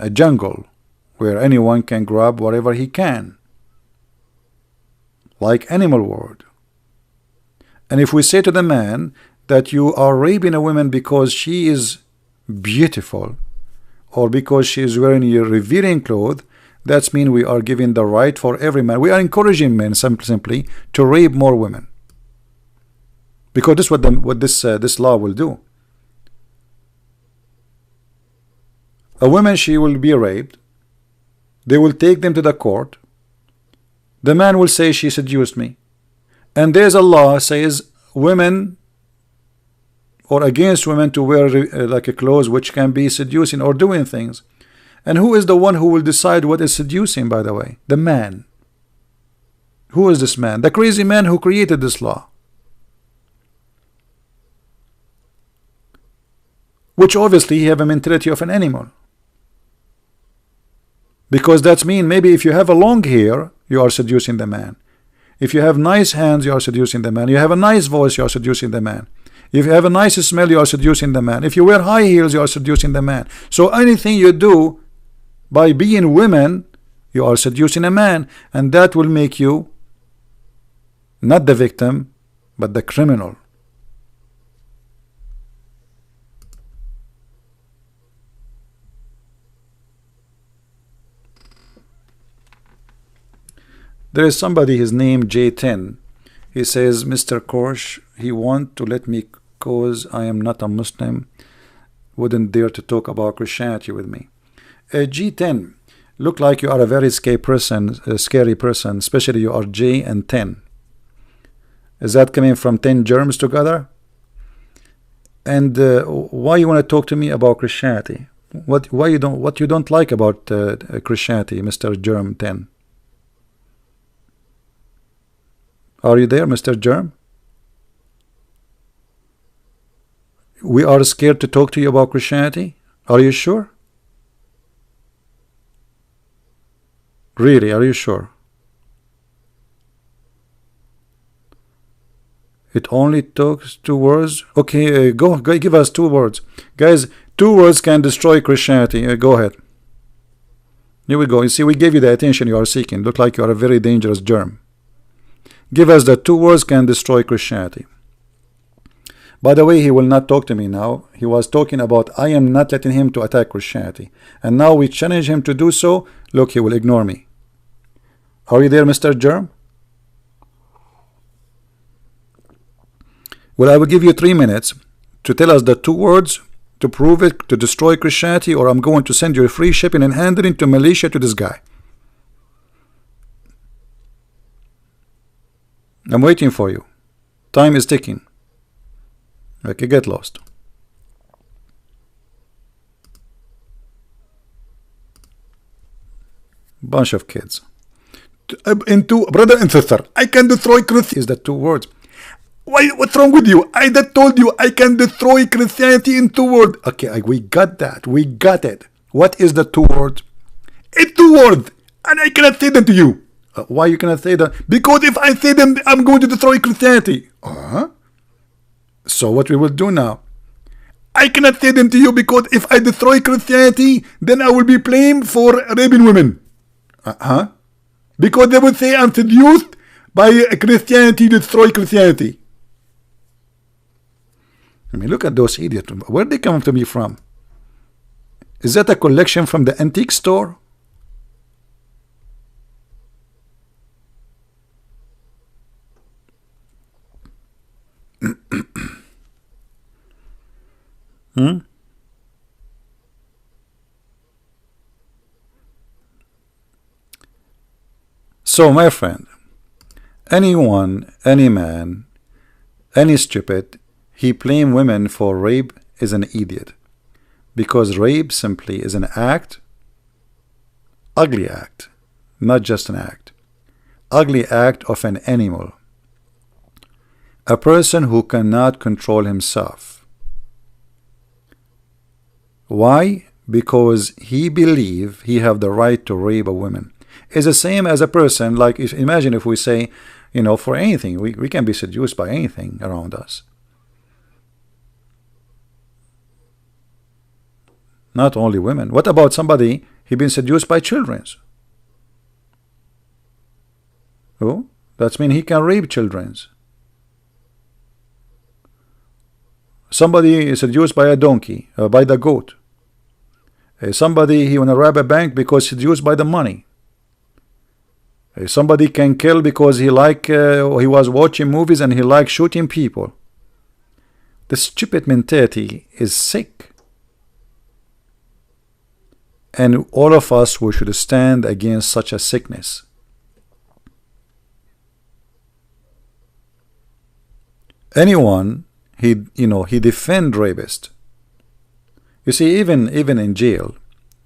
a jungle where anyone can grab whatever he can, like animal world. And if we say to the man that you are raping a woman because she is beautiful or because she is wearing your revealing clothes, that means we are giving the right for every man. We are encouraging men simply to rape more women, because this is what this law will do. A woman, she will be raped. They will take them to the court. The man will say she seduced me. And there's a law says women or against women to wear like a clothes which can be seducing or doing things. And who is the one who will decide what is seducing, by the way? The man. Who is this man? The crazy man who created this law, which obviously he have a mentality of an animal, because that's mean maybe if you have a long hair you are seducing the man, if you have nice hands you are seducing the man, you have a nice voice you are seducing the man, if you have a nice smell you are seducing the man, if you wear high heels you are seducing the man. So anything you do by being women you are seducing a man, and that will make you not the victim but the criminal. There is somebody, his name J10. He says, Mr. Korsh, he want to let me cause I am not a Muslim, wouldn't dare to talk about Christianity with me. G10, look like you are a very scary person, especially you are J and 10. Is that coming from 10 germs together? And why you want to talk to me about Christianity? What you don't like about Christianity, Mr. Germ 10? Are you there, Mr. Germ? We are scared to talk to you about Christianity? Are you sure? Really, are you sure? It only talks 2 words? Okay, go give us 2 words. Guys, 2 words can destroy Christianity. Go ahead. Here we go. You see, we gave you the attention you are seeking. Look like you are a very dangerous germ. Give us the 2 words can destroy Christianity. By the way, he will not talk to me now. He was talking about I am not letting him to attack Christianity. And now we challenge him to do so. Look, he will ignore me. Are you there, Mr. Germ? Well, I will give you 3 minutes to tell us the 2 words to prove it, to destroy Christianity, or I'm going to send you a free shipping and handling to Malaysia to this guy. I'm waiting for you. Time is ticking. Okay, get lost. Bunch of kids. Into brother and sister, I can destroy Christianity. Is that 2 words? Why? What's wrong with you? I that told you I can destroy Christianity in 2 words. Okay, we got that. We got it. What is the 2 words? It's 2 words, and I cannot say them to you. Why you cannot say that? Because if I say them, I'm going to destroy Christianity. So what we will do now? I cannot say them to you because if I destroy Christianity, then I will be blamed for raping women. Because they will say I'm seduced by Christianity, destroy Christianity. I mean, look at those idiots. Where they come to me from? Is that a collection from the antique store? So, my friend, anyone, any man, any stupid, he blame women for rape is an idiot, because rape simply is an act, ugly act, not just an act, ugly act of an animal, a person who cannot control himself. Why? Because he believe he have the right to rape a woman. It's the same as a person, like imagine if we say, you know, for anything, we can be seduced by anything around us. Not only women. What about somebody, he been seduced by children? Oh, that means he can rape children. Somebody is seduced by a donkey, by the goat. Somebody, he want to rob a bank because seduced by the money. Somebody can kill because he was watching movies and he liked shooting people. The stupid mentality is sick. And all of us, we should stand against such a sickness. Anyone, he defend rapist. You see, even in jail,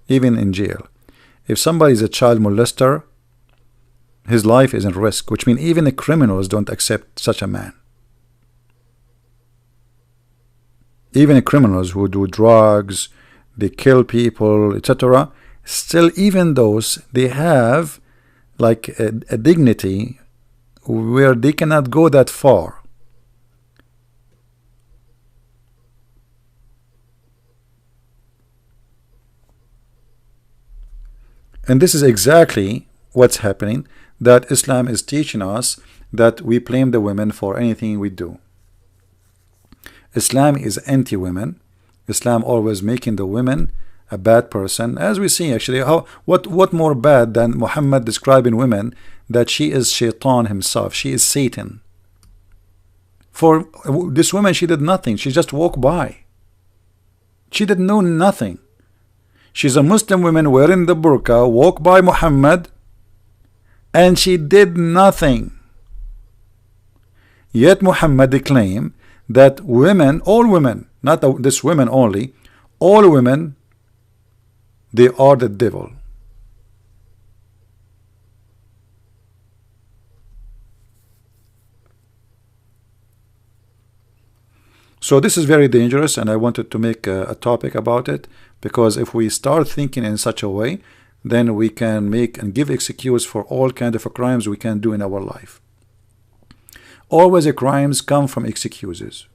if somebody is a child molester, his life is in risk, which means even the criminals don't accept such a man. Even the criminals who do drugs, they kill people, etc., still, even those, they have like a dignity where they cannot go that far. And this is exactly what's happening, that Islam is teaching us that we blame the women for anything we do. Islam is anti-women. Islam always making the women a bad person, as we see actually. What more bad than Muhammad describing women that she is shaitan himself, she is Satan. For this woman, she did nothing, she just walked by, she did know nothing. She's a Muslim woman wearing the burqa, walked by Muhammad, and she did nothing. Yet Muhammad claimed that women, all women, not this women only, all women, they are the devil. So this is very dangerous, and I wanted to make a topic about it, because if we start thinking in such a way, then we can make and give excuse for all kind of crimes we can do in our life. Always the crimes come from excuses.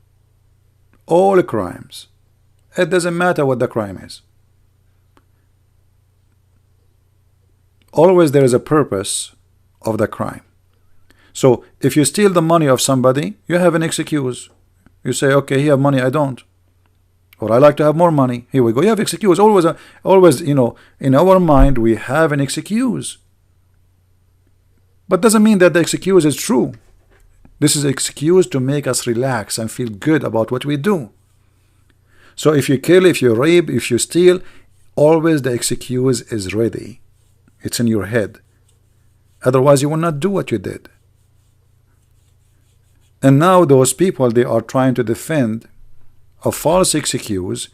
All crimes. It doesn't matter what the crime is. Always there is a purpose of the crime. So if you steal the money of somebody, you have an excuse. You say, okay, he have money, I don't. Or I like to have more money. Here we go. You have excuse. Always, in our mind we have an excuse. But doesn't mean that the excuse is true. This is an excuse to make us relax and feel good about what we do. So if you kill, if you rape, if you steal, always the excuse is ready. It's in your head. Otherwise you will not do what you did. And now those people, they are trying to defend a false excuse,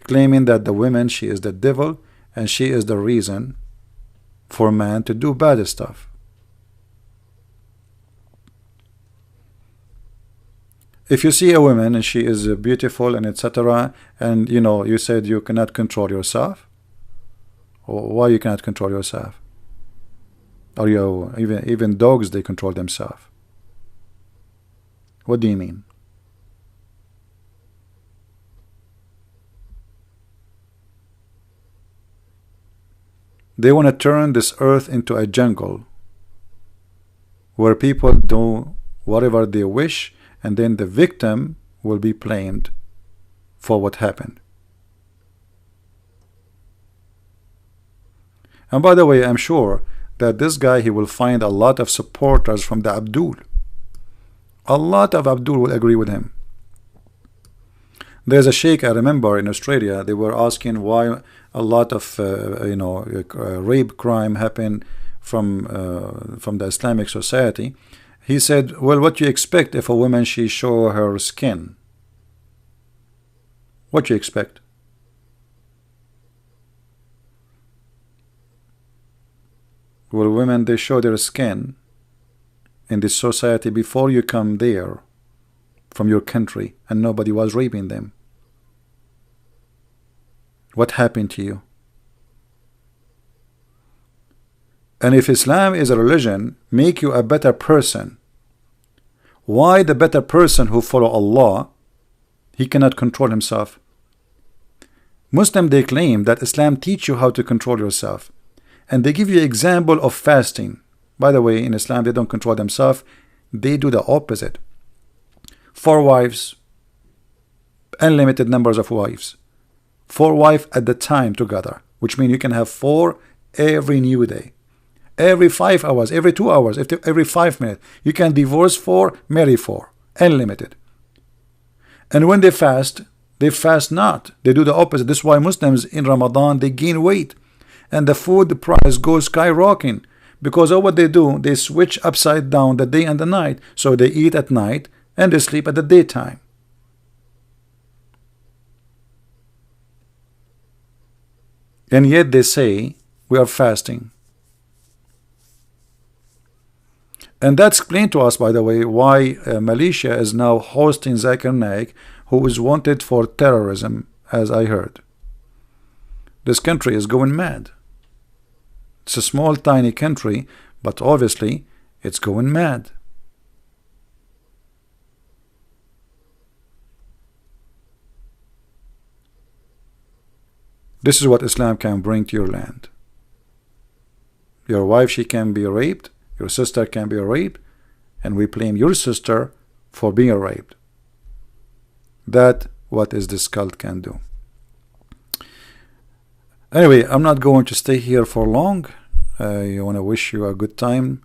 claiming that the woman, she is the devil, and she is the reason for man to do bad stuff. If you see a woman and she is beautiful and etc., and you said you cannot control yourself, or why you cannot control yourself? Or even dogs, they control themselves. What do you mean? They want to turn this earth into a jungle where people do whatever they wish, and then the victim will be blamed for what happened. And by the way, I'm sure that this guy, he will find a lot of supporters from the Abdul. A lot of Abdul will agree with him. There's a sheikh, I remember, in Australia, they were asking why a lot of rape crime happened from the Islamic society. He said, well, what do you expect if a woman, she show her skin? What do you expect? Well, women, they show their skin in this society before you come there from your country, and nobody was raping them. What happened to you? And if Islam is a religion, make you a better person, why the better person who follow Allah, he cannot control himself? Muslim, they claim that Islam teach you how to control yourself, and they give you example of fasting. By the way, in Islam, they don't control themselves, they do the opposite. 4 wives, unlimited numbers of wives, 4 wives at the time together, which means you can have 4 every new day, every 5 hours, every 2 hours, every 5 minutes. You can divorce 4, marry 4, unlimited. And when they fast not. They do the opposite. This is why Muslims in Ramadan, they gain weight, and the food price goes skyrocketing, because of what they do, they switch upside down the day and the night. So they eat at night and they sleep at the daytime. And yet they say we are fasting. And that explained to us, by the way, why Malaysia is now hosting Zakir Naik, who is wanted for terrorism, as I heard. This country is going mad. It's a small, tiny country, but obviously it's going mad. This is what Islam can bring to your land. Your wife, she can be raped. Your sister can be raped. And we blame your sister for being raped. That what is this cult can do. Anyway, I'm not going to stay here for long. I want to wish you a good time.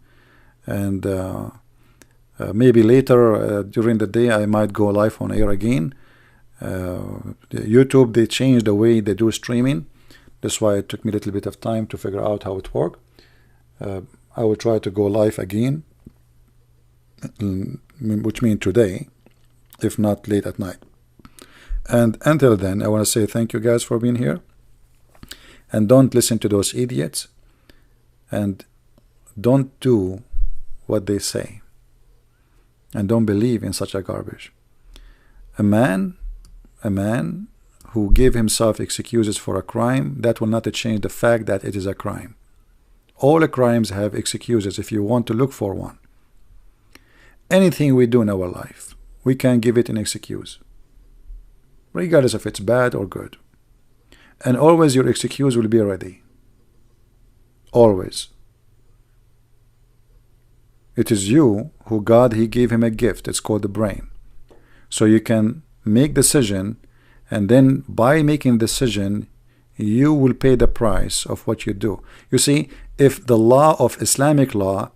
And maybe later during the day I might go live on air again. YouTube, they changed the way they do streaming. That's why it took me a little bit of time to figure out how it works. I will try to go live again, which means today, if not late at night. And until then, I want to say thank you guys for being here. And don't listen to those idiots. And don't do what they say. And don't believe in such a garbage. A man who gave himself excuses for a crime, that will not change the fact that it is a crime. All crimes have excuses if you want to look for one. Anything we do in our life, we can give it an excuse, regardless if it's bad or good. And always your excuse will be ready. Always. It is you who God, he gave him a gift. It's called the brain. So you can make decision, and then by making decision you will pay the price of what you do. You see, if the law of Islamic law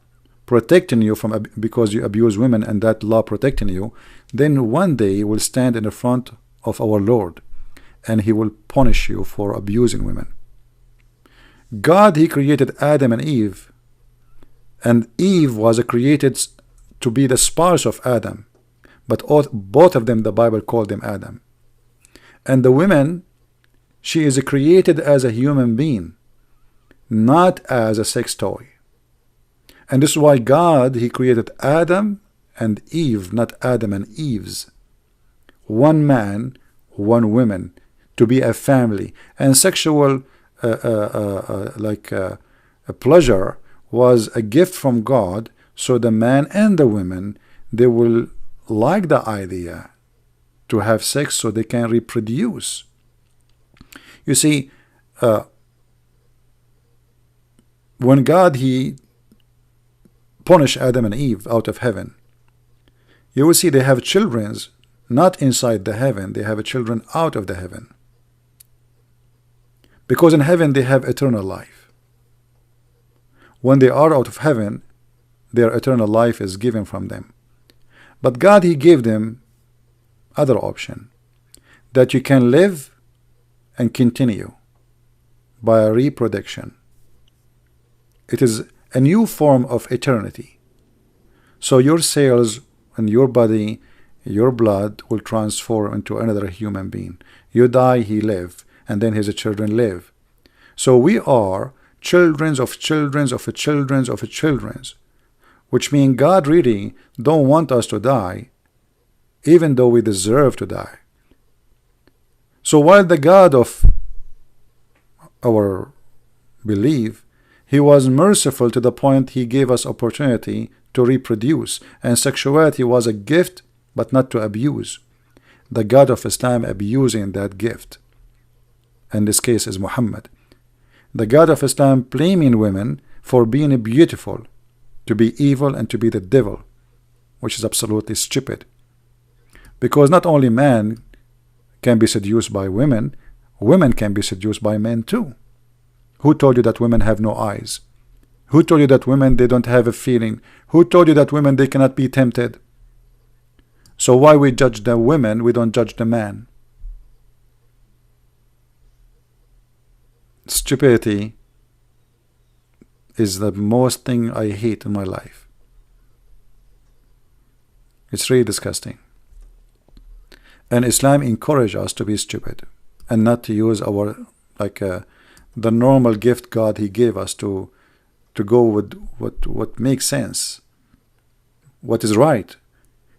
protecting you from because you abuse women, and that law protecting you, then one day you will stand in the front of our Lord and he will punish you for abusing women. God, he created Adam and Eve, and Eve was created to be the spouse of Adam. But both of them, the Bible called them Adam. And the woman, she is created as a human being, not as a sex toy. And this is why God, he created Adam and Eve, not Adam and Eve's. One man, one woman, to be a family. And sexual a pleasure was a gift from God, so the man and the woman, they will like the idea to have sex so they can reproduce. You see, when God, he punished Adam and Eve out of heaven, you will see they have children not inside the heaven, they have children out of the heaven. Because in heaven they have eternal life. When they are out of heaven, their eternal life is given from them. But God, he gave them other option, that you can live and continue by a reproduction. It is a new form of eternity. So your cells and your body, your blood will transform into another human being. You die, he live, and then his children live. So we are children of children of children of children, which means God really don't want us to die, even though we deserve to die. So while the God of our belief, he was merciful to the point he gave us opportunity to reproduce, and sexuality was a gift but not to abuse. The God of Islam abusing that gift, in this case is Muhammad. The God of Islam blaming women for being beautiful, to be evil and to be the devil, which is absolutely stupid. Because not only man can be seduced by women, women can be seduced by men too. Who told you that women have no eyes? Who told you that women, they don't have a feeling? Who told you that women, they cannot be tempted? So why we judge the women, we don't judge the man? Stupidity is the most thing I hate in my life. It's really disgusting. And Islam encourages us to be stupid and not to use our the normal gift God He gave us to go with what makes sense, what is right.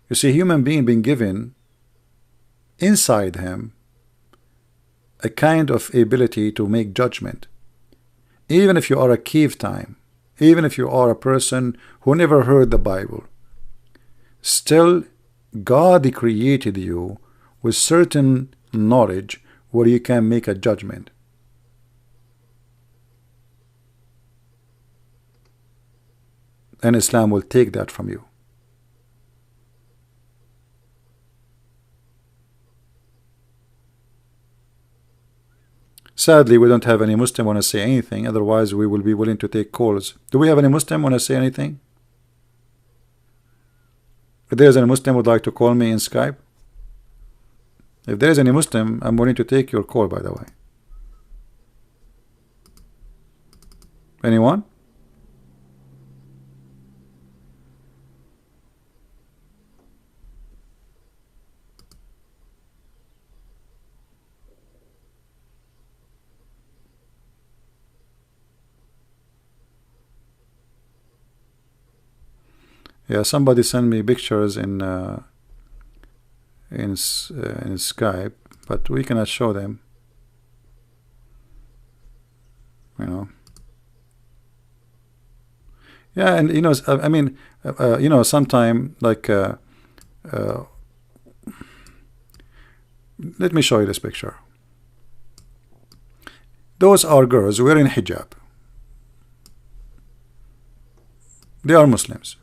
You see, human being being given inside him a kind of ability to make judgment. Even if you are a cave time, even if you are a person who never heard the Bible, still God created you with certain knowledge where you can make a judgment. And Islam will take that from you. Sadly, we don't have any Muslim want to say anything. Otherwise, we will be willing to take calls. Do we have any Muslim want to say anything? If there is any Muslim would like to call me in Skype. If there is any Muslim, I'm willing to take your call, by the way. Anyone? Yeah, somebody sent me pictures in Skype, but we cannot show them. You know. Yeah, and you know, I mean, you know, sometime like, let me show you this picture. Those are girls wearing hijab. They are Muslims.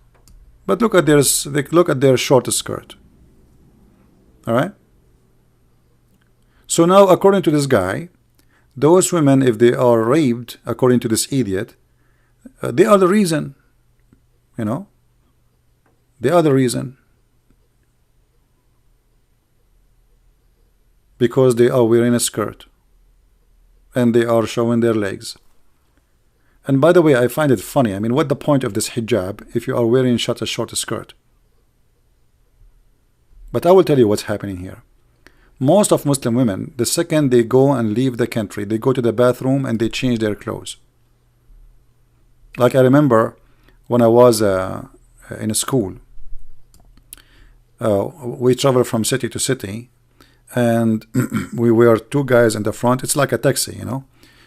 But look at their short skirt. All right. So now, according to this guy, those women, if they are raped, according to this idiot, they are the reason. You know, they are the reason, because they are wearing a skirt and they are showing their legs. And by the way, I find it funny. I mean, what the point of this hijab if you are wearing such a short skirt? But I will tell you what's happening here. Most of Muslim women, the second they go and leave the country, they go to the bathroom and they change their clothes. Like I remember when I was in a school, we traveled from city to city, and we were two guys in the front. It's like a taxi, you know.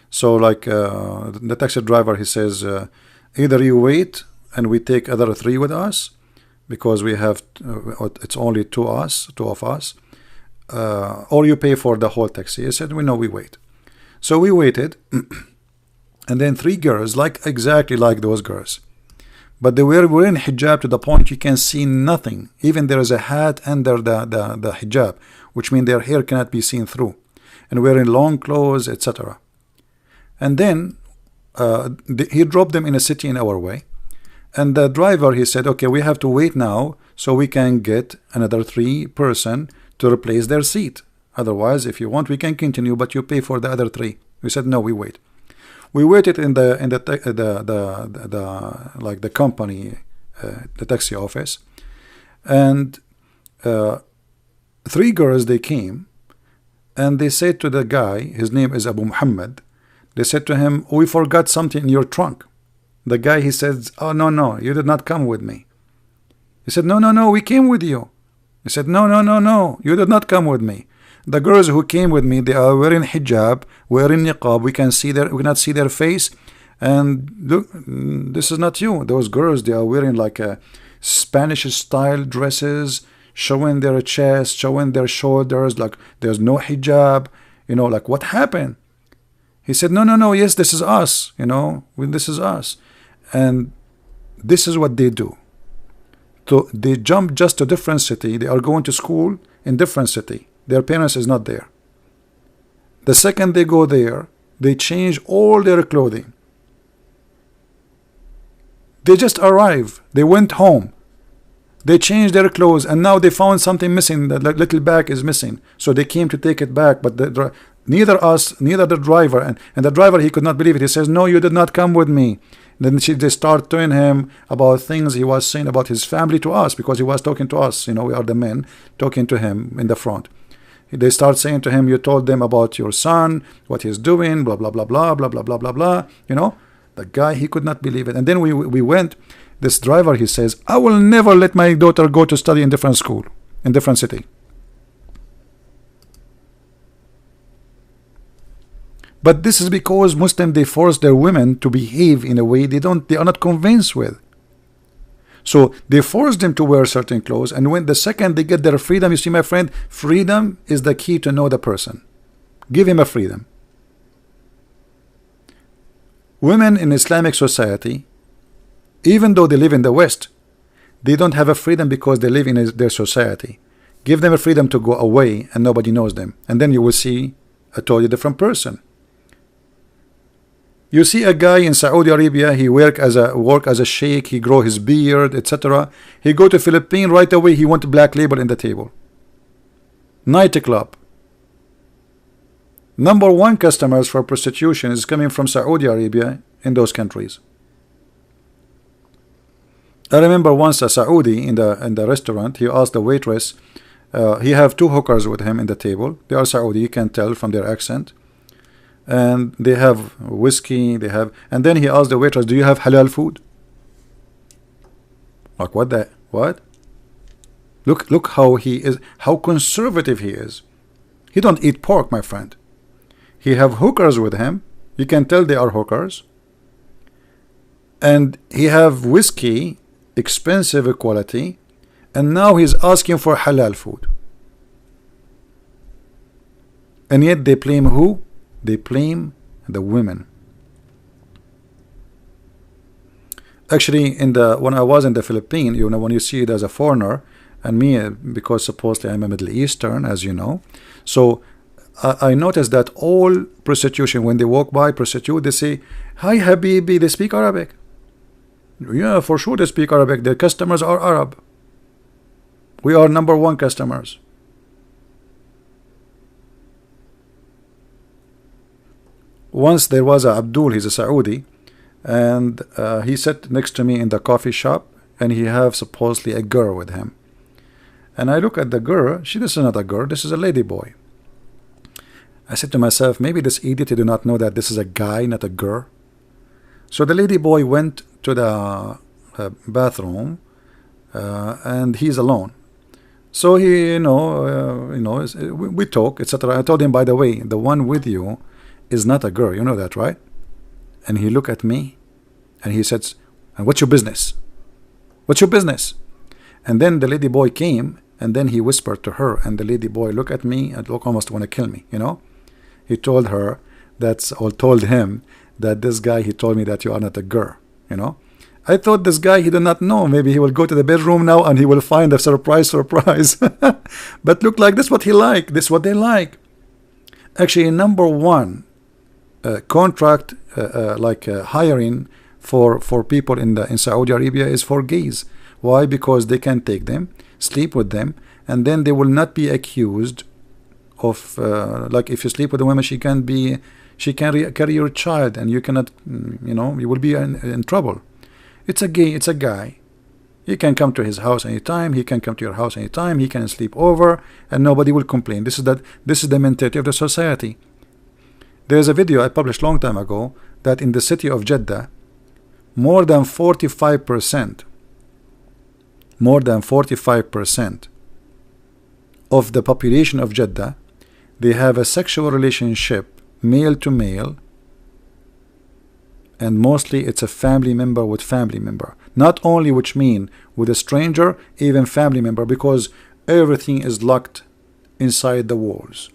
So like the taxi driver, he says, either you wait and we take other three with us, because we have it's only two of us, or you pay for the whole taxi. He said, we wait. So we waited, and then three girls, like exactly like those girls, but they were wearing hijab to the point you can see nothing. Even there is a hat under the hijab, which means their hair cannot be seen through, and wearing long clothes, etc. And then he dropped them in a city in our way, and the driver, he said, okay, we have to wait now so we can get another three person to replace their seat. Otherwise, if you want, we can continue, but you pay for the other three. We said, no, we wait. We waited in the like the company, the taxi office, and three girls, they came and they said to the guy, his name is Abu Muhammad, they said to him, we forgot something in your trunk. The guy, he says, oh, no, you did not come with me. He said, no, we came with you. He said, no, you did not come with me. The girls who came with me, they are wearing hijab, wearing niqab. We cannot see their face. And look, this is not you. Those girls, they are wearing like a Spanish style dresses, showing their chest, showing their shoulders, like there's no hijab. You know, like what happened? He said, no, yes, this is us, you know, this is us. And this is what they do. So they jump just to different city. They are going to school in different city. Their parents is not there. The second they go there, they change all their clothing. They just arrive. They went home. They changed their clothes, and now they found something missing. The little bag is missing. So they came to take it back, but neither the driver, and the driver, he could not believe it. He says, no, you did not come with me. Then they start telling him about things he was saying about his family to us, because he was talking to us. You know, we are the men talking to him in the front. They start saying to him, you told them about your son, what he's doing, blah blah blah blah blah blah blah blah blah. The guy, he could not believe it. And then we went. This driver, he says, I will never let my daughter go to study in different school, in different city. But this is because Muslims, they force their women to behave in a way they are not convinced with. So they force them to wear certain clothes, and when the second they get their freedom, you see, my friend, freedom is the key to know the person. Give him a freedom. Women in Islamic society, even though they live in the West, they don't have a freedom because they live in their society. Give them a freedom to go away and nobody knows them, and then you will see a totally different person. You see a guy in Saudi Arabia, he work as a sheikh, he grow his beard, etc. He go to Philippines, right away he want black label in the table. Nightclub. Number one customers for prostitution is coming from Saudi Arabia in those countries. I remember once a Saudi in the restaurant, he asked the waitress, he have two hookers with him in the table. They are Saudi, you can tell from their accent. And they have whiskey, and then he asked the waitress, do you have halal food? Like what? Look how he is, how conservative he is. He don't eat pork, my friend. He have hookers with him. You can tell they are hookers. And he have whiskey, expensive quality, and now he's asking for halal food. And yet they blame who? They blame the women. Actually, when I was in the Philippines, when you see it as a foreigner, and me, because supposedly I'm a Middle Eastern, as you know, so I noticed that all prostitution, when they walk by prostitute, they say, "Hi Habibi," they speak Arabic. Yeah, for sure they speak Arabic. Their customers are Arab. We are number one customers. Once there was a Abdul, he's a Saudi, and he sat next to me in the coffee shop, and he have supposedly a girl with him. And I look at the girl. This is not a girl, this is a lady boy. I said to myself, maybe this idiot do not know that this is a guy, not a girl. So the lady boy went to the bathroom, and he's alone. So he, we talk, etc. I told him, by the way, the one with you is not a girl, you know that, right? And he looked at me and he said, and what's your business? What's your business? And then the lady boy came, and then he whispered to her, and the lady boy looked at me and almost want to kill me, He told her told him that this guy, he told me that you are not a girl, I thought this guy, he did not know. Maybe he will go to the bedroom now and he will find a surprise. But look, like this what he like, this what they like. Actually, number one contract hiring for people in Saudi Arabia is for gays. Why? Because they can take them, sleep with them, and then they will not be accused of like if you sleep with a woman, she can carry your child, and you cannot, you will be in trouble. It's a gay, it's a guy. He can come to his house anytime. He can come to your house anytime. He can sleep over, and nobody will complain. This is the mentality of the society. There's a video I published long time ago that in the city of Jeddah, more than 45% of the population of Jeddah, they have a sexual relationship, male to male, and mostly it's a family member with family member. Not only which mean with a stranger, even family member, because everything is locked inside the walls.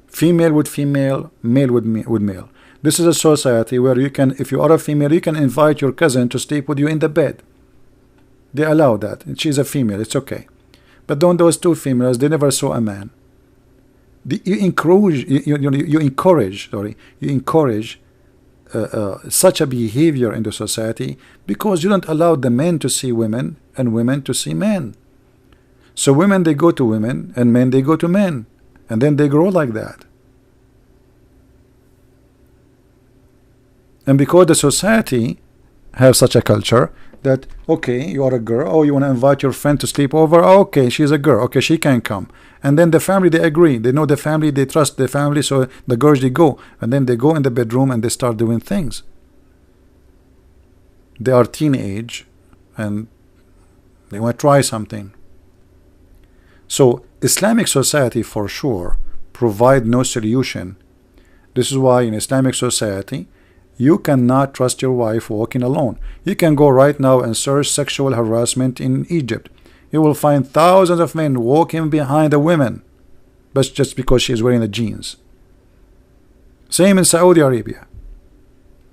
Female with female, male with male. This is a society where you can, if you are a female, you can invite your cousin to sleep with you in the bed. They allow that. She's a female, it's okay. But don't those two females, they never saw a man. You encourage such a behavior in the society because you don't allow the men to see women and women to see men. So women, they go to women, and men, they go to men, and then they grow like that. And because the society have such a culture that, okay, you are a girl, oh, you want to invite your friend to sleep over, oh, okay, she's a girl, okay, she can come. And then the family, they agree, they know the family, they trust the family, so the girls, they go, and then they go in the bedroom and they start doing things. They are teenage and they want to try something. So Islamic society for sure provide no solution. This is why in Islamic society you cannot trust your wife walking alone. You can go right now and search sexual harassment in Egypt. You will find thousands of men walking behind a woman, but just because she is wearing the jeans. Same in Saudi Arabia.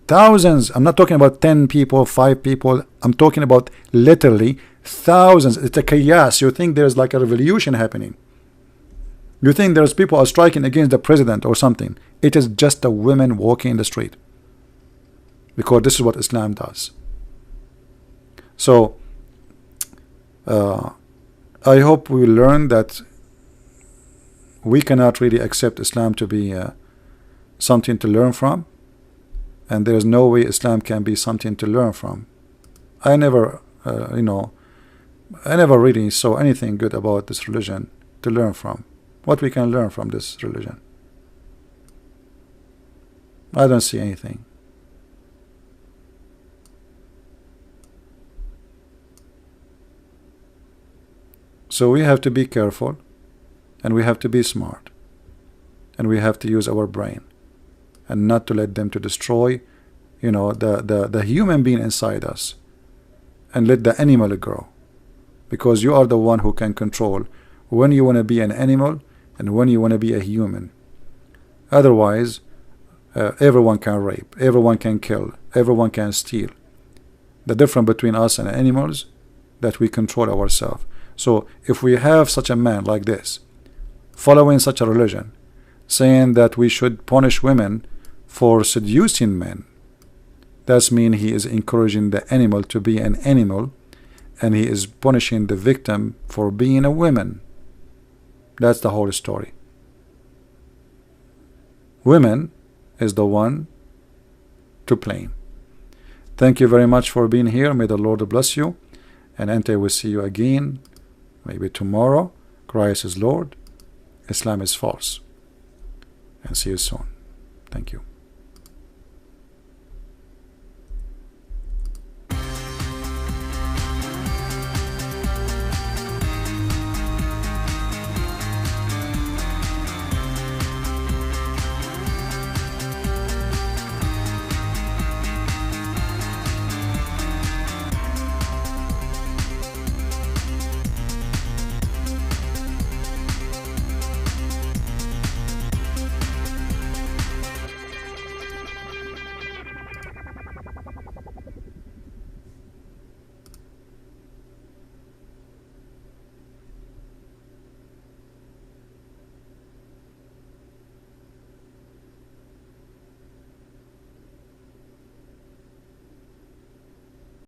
Thousands. I'm not talking about 10 people, 5 people. I'm talking about literally thousands. It's a chaos. You think there's like a revolution happening. You think there's people are striking against the president or something. It is just a women walking in the street. Because this is what Islam does. So I hope we learn that we cannot really accept Islam to be something to learn from, and there is no way Islam can be something to learn from. I never I never really saw anything good about this religion to learn from. What we can learn from this religion? I don't see anything. So we have to be careful, and we have to be smart, and we have to use our brain, and not to let them to destroy, the human being inside us, and let the animal grow, because you are the one who can control when you want to be an animal and when you want to be a human. Otherwise, everyone can rape, everyone can kill, everyone can steal. The difference between us and animals, that we control ourselves. So if we have such a man like this, following such a religion, saying that we should punish women for seducing men, that means he is encouraging the animal to be an animal, and he is punishing the victim for being a woman. That's the whole story. Women is the one to blame. Thank you very much for being here. May the Lord bless you, and until we see you again, maybe tomorrow. Christ is Lord, Islam is false. And see you soon. Thank you.